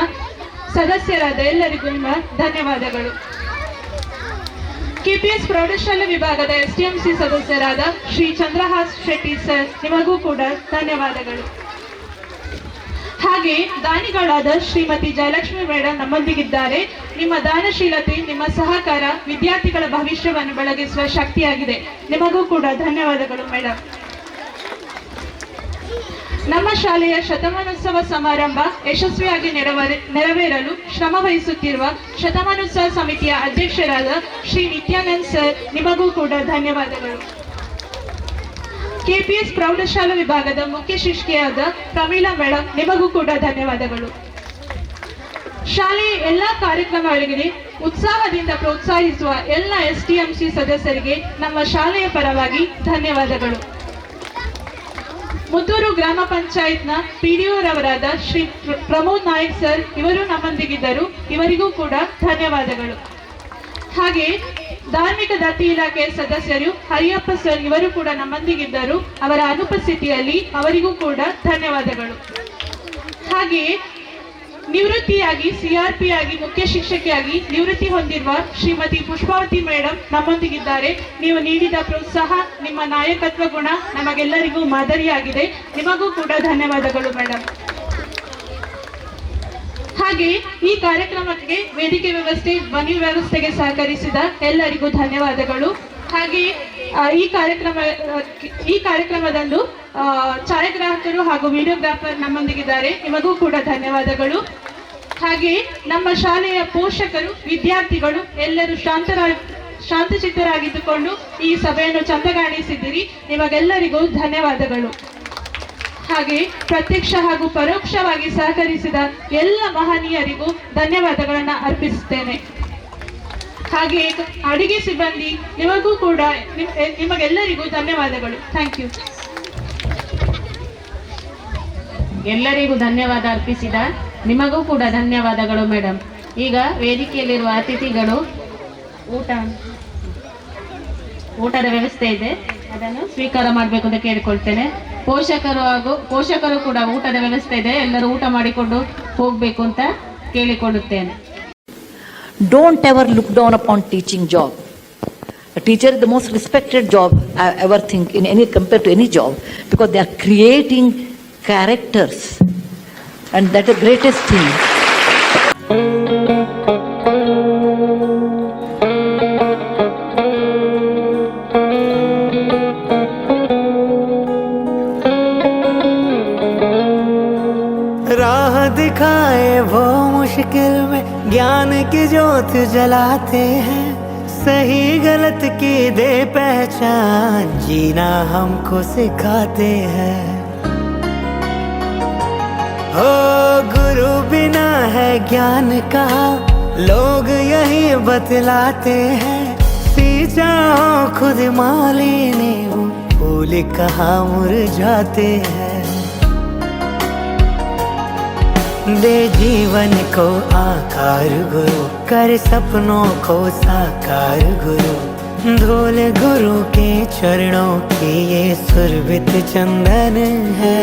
ಸದಸ್ಯರಾದ ಎಲ್ಲರಿಗೂ ನಿಮ್ಮ ಧನ್ಯವಾದಗಳು. KPS ಪ್ರೌಢಶಾಲಾ ವಿಭಾಗದ STMC ಸದಸ್ಯರಾದ ಶ್ರೀ ಚಂದ್ರಹಾಸ್ ಶೆಟ್ಟಿ ಸರ್ ನಿಮಗೂ ಕೂಡ ಧನ್ಯವಾದಗಳು. ಹಾಗೆ ದಾನಿಗಳಾದ ಶ್ರೀಮತಿ ಜಯಲಕ್ಷ್ಮಿ ಮೇಡಮ್ ನಮ್ಮೊಂದಿಗಿದ್ದಾರೆ. ನಿಮ್ಮ ದಾನಶೀಲತೆ, ನಿಮ್ಮ ಸಹಕಾರ ವಿದ್ಯಾರ್ಥಿಗಳ ಭವಿಷ್ಯವನ್ನು ಬೆಳಗಿಸುವ ಶಕ್ತಿಯಾಗಿದೆ. ನಿಮಗೂ ಕೂಡ ಧನ್ಯವಾದಗಳು ಮೇಡಮ್. ನಮ್ಮ ಶಾಲೆಯ ಶತಮಾನೋತ್ಸವ ಸಮಾರಂಭ ಯಶಸ್ವಿಯಾಗಿ ನೆರವೇರಲು ಶ್ರಮ ವಹಿಸುತ್ತಿರುವ ಶತಮಾನೋತ್ಸವ ಸಮಿತಿಯ ಅಧ್ಯಕ್ಷರಾದ ಶ್ರೀ ನಿತ್ಯಾನಂದ್ ಸರ್ ನಿಮಗೂ ಕೂಡ ಧನ್ಯವಾದಗಳು. KPS ಪ್ರೌಢಶಾಲಾ ವಿಭಾಗದ ಮುಖ್ಯ ಶಿಕ್ಷಕಿಯಾದ ಪ್ರಮೀಳಾ ಮೇಡಮ್ ನಿಮಗೂ ಕೂಡ ಧನ್ಯವಾದಗಳು. ಶಾಲೆಯ ಎಲ್ಲಾ ಕಾರ್ಯಕ್ರಮಗಳಿಗೆ ಉತ್ಸಾಹದಿಂದ ಪ್ರೋತ್ಸಾಹಿಸುವ ಎಲ್ಲ STMC ಸದಸ್ಯರಿಗೆ ನಮ್ಮ ಶಾಲೆಯ ಪರವಾಗಿ ಧನ್ಯವಾದಗಳು. ಮುತ್ತೂರು ಗ್ರಾಮ ಪಂಚಾಯತ್ನ PDO ರವರಾದ ಶ್ರೀ ಪ್ರಮೋದ್ ನಾಯಕ್ ಸರ್ ಇವರು ನಮ್ಮೊಂದಿಗಿದ್ದರು. ಇವರಿಗೂ ಕೂಡ ಧನ್ಯವಾದಗಳು. ಹಾಗೆ ಧಾರ್ಮಿಕ ದತ್ತಿ ಇಲಾಖೆ ಸದಸ್ಯರು ಹರಿಯಪ್ಪ ಸರ್ ಇವರು ಕೂಡ ನಮ್ಮೊಂದಿಗಿದ್ದರು. ಅವರ ಅನುಪಸ್ಥಿತಿಯಲ್ಲಿ ಅವರಿಗೂ ಕೂಡ ಧನ್ಯವಾದಗಳು. ಹಾಗೆಯೇ ನಿವೃತ್ತಿಯಾಗಿ CRP ಆಗಿ ಮುಖ್ಯ ಶಿಕ್ಷಕಿಯಾಗಿ ನಿವೃತ್ತಿ ಹೊಂದಿರುವ ಶ್ರೀಮತಿ ಪುಷ್ಪಾವತಿ ಮೇಡಮ್ ನಮ್ಮೊಂದಿಗಿದ್ದಾರೆ. ನೀವು ನೀಡಿದ ಪ್ರೋತ್ಸಾಹ, ನಿಮ್ಮ ನಾಯಕತ್ವ ಗುಣ ನಮಗೆಲ್ಲರಿಗೂ ಮಾದರಿಯಾಗಿದೆ. ನಿಮಗೂ ಕೂಡ ಧನ್ಯವಾದಗಳು ಮೇಡಮ್. ಹಾಗೆ ಈ ಕಾರ್ಯಕ್ರಮಕ್ಕೆ ವೇದಿಕೆ ವ್ಯವಸ್ಥೆ, ಧ್ವನಿ ವ್ಯವಸ್ಥೆಗೆ ಸಹಕರಿಸಿದ ಎಲ್ಲರಿಗೂ ಧನ್ಯವಾದಗಳು. ಹಾಗೆ ಈ ಕಾರ್ಯಕ್ರಮದಂದು ಛಾಯಾಗ್ರಾಹಕರು ಹಾಗೂ ವಿಡಿಯೋಗ್ರಾಫರ್ ನಮ್ಮೊಂದಿಗಿದ್ದಾರೆ. ನಿಮಗೂ ಕೂಡ ಧನ್ಯವಾದಗಳು. ಹಾಗೆ ನಮ್ಮ ಶಾಲೆಯ ಪೋಷಕರು, ವಿದ್ಯಾರ್ಥಿಗಳು ಎಲ್ಲರೂ ಶಾಂತಚಿತ್ತರಾಗಿದ್ದುಕೊಂಡು ಈ ಸಭೆಯನ್ನು ಚಂದಗಾಣಿಸಿದ್ದೀರಿ. ನಿಮಗೆಲ್ಲರಿಗೂ ಧನ್ಯವಾದಗಳು. ಹಾಗೆ ಪ್ರತ್ಯಕ್ಷ ಹಾಗೂ ಪರೋಕ್ಷವಾಗಿ ಸಹಕರಿಸಿದ ಎಲ್ಲ ಮಹನೀಯರಿಗೂ ಧನ್ಯವಾದಗಳನ್ನು ಅರ್ಪಿಸುತ್ತೇನೆ. ಹಾಗೆ ಅಡಿಗೆ ಸಿಬ್ಬಂದಿ ನಿಮಗೂ ಕೂಡ ನಿಮಗೆಲ್ಲರಿಗೂ ಧನ್ಯವಾದಗಳು. Thank you. ಎಲ್ಲರಿಗೂ ಧನ್ಯವಾದ ಅರ್ಪಿಸಿದ ನಿಮಗೂ ಕೂಡ ಧನ್ಯವಾದಗಳು ಮೇಡಮ್. ಈಗ ವೇದಿಕೆಯಲ್ಲಿರುವ ಅತಿಥಿಗಳು ಊಟದ ವ್ಯವಸ್ಥೆ ಇದೆ, ಅದನ್ನು ಸ್ವೀಕಾರ ಮಾಡಬೇಕು ಅಂತ ಕೇಳಿಕೊಳ್ತೇನೆ. ಪೋಷಕರು ಕೂಡ ಊಟದ ವ್ಯವಸ್ಥೆ ಇದೆ, ಎಲ್ಲರೂ ಊಟ ಮಾಡಿಕೊಂಡು ಹೋಗಬೇಕು ಅಂತ ಕೇಳಿಕೊಳ್ಳುತ್ತೇನೆ. Don't ever look down upon teaching job. A teacher is the most respected job I ever think in any compared to any job, because they are creating characters, and that's the greatest thing. राह दिखाए वो मुश्किल में ज्ञान की ज्योत जलाते हैं, सही गलत की दे पहचान, जीना हमको सिखाते हैं। ओ गुरु बिना है ज्ञान कहाँ, लोग यही बतलाते हैं, सींचा हो खुद माली ने वो फूल कहाँ मुरझाते हैं। दे जीवन को आकार गुरु, कर सपनों को साकार गुरु, धूल गुरु के चरणों की ये सुरभित चंदन है।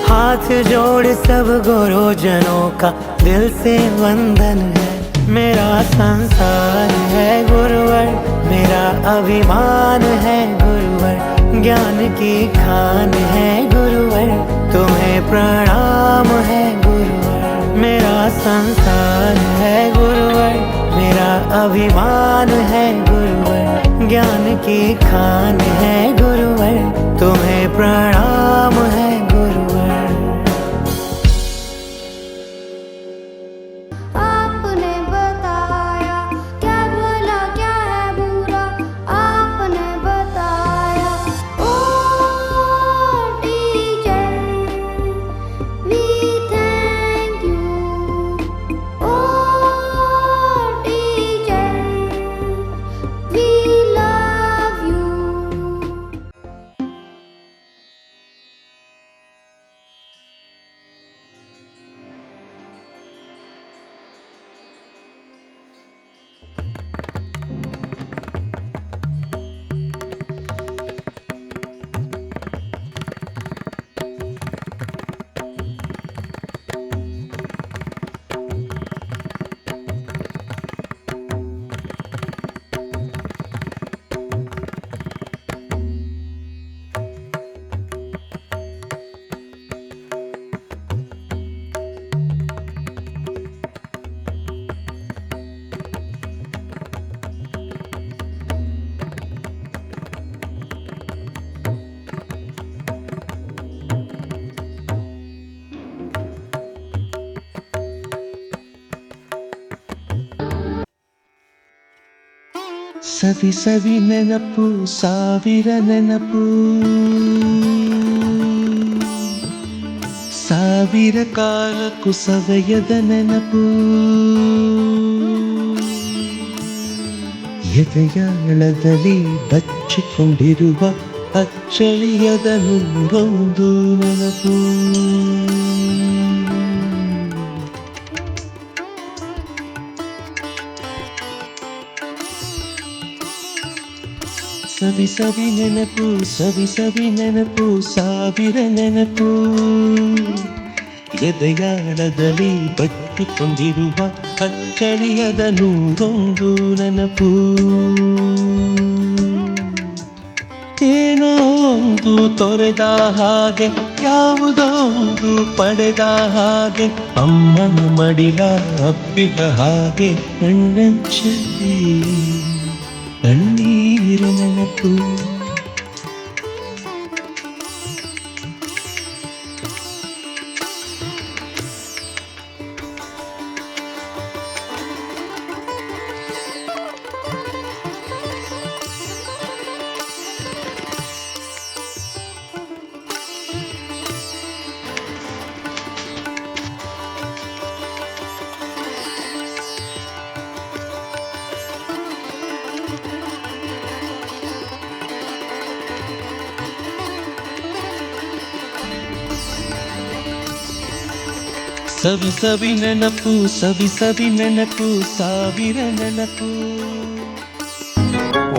हाथ जोड़ सब गुरुजनों का दिल से वंदन है। मेरा संसार है गुरुवर, मेरा अभिमान है गुरुवर, ज्ञान की खान है गुरुवर, तुम्हें प्रणाम है गुरुवर। मेरा संसार है गुरुवर, मेरा अभिमान है गुरुवर, ज्ञान की खान है गुरुवर, तुम्हें प्रणाम है गुरुवर। आपने बताया क्या भला क्या है बुरा, आपने बताया O teacher, we thank you. O teacher, we love you. ಸವಿ ಸವಿ ನೆನಪು ಸಾವಿರ ನೆನಪು, ಸಾವಿರ ಕಾಲಕ್ಕೂ ಸವೆಯದ ನೆನಪು, ಎದೆಯಾಳದಲ್ಲಿ ಬಚ್ಚಿಕೊಂಡಿರುವ ಅಚ್ಚಳಿಯದ ನೂರೊಂದು ನೆನಪು. ಸವಿ ಸವಿ ನೆನಪು ಸವಿ ಸವಿ ನೆನಪು ಸಾವಿರ ನೆನಪು, ಎದೆಯಾಳದಲ್ಲಿ ಬಚ್ಚಿಕೊಂಡಿರುವ ಅಚ್ಚಳಿಯದ ನೂರೊಂದು ನೆನಪು. ಏನೋ ಒಂದು ತೊರೆದ ಹಾಗೆ, ಯಾವುದೋ ಒಂದು ಪಡೆದ ಹಾಗೆ, ಅಮ್ಮನ ಮಡಿಲ ಅಪ್ಪಿದ ಹಾಗೆ, ಕಣ್ಣಂಚಲ್ಲಿ ಕಣ್ಣೀರ ನೆನಪು. ಸವಿ ಸವಿ ನೆನಪು ಸವಿ ಸವಿ ನೆನಪು ಸಾವಿರ ನೆನಪು.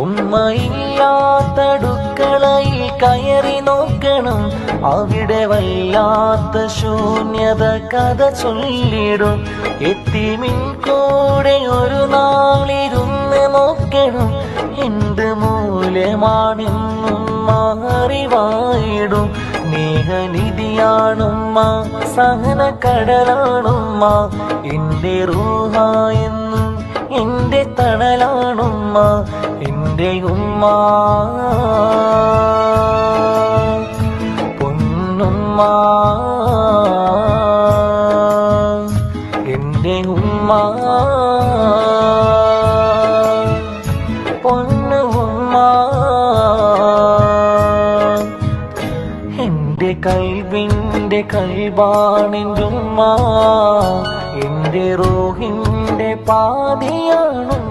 ഉമ്മയില്ലാത്തടുക്കളയിൽ കയറി നോക്കണം, അവിടെ വല്ലാത്ത ശൂന്യത കഥ ചൊല്ലിടും. എത്തിമിൻ കൂടെ ഒരു നാളിരുന്ന് നോക്കണം, എന്ത് മൂല്യമാണെന്നും അറിവായിടും. സ്നേഹനിധിയാണുമ്മ, സഹനക്കടലാണുമ്മ, എൻ്റെ റൂഹായെന്നും എൻ്റെ തണലാണുമ്മ, എൻ്റെ ഉമ്മ പൊന്നുമ്മ, എൻ്റെ ഉമ്മ പൊന്നു ഉമ്മ. എൻ്റെ കൽബിൻ്റെ കൽബാണെൻ്റെ ഉമ്മ, എൻ്റെ റൂഹിൻ്റെ പാതിയാണുമ്മ.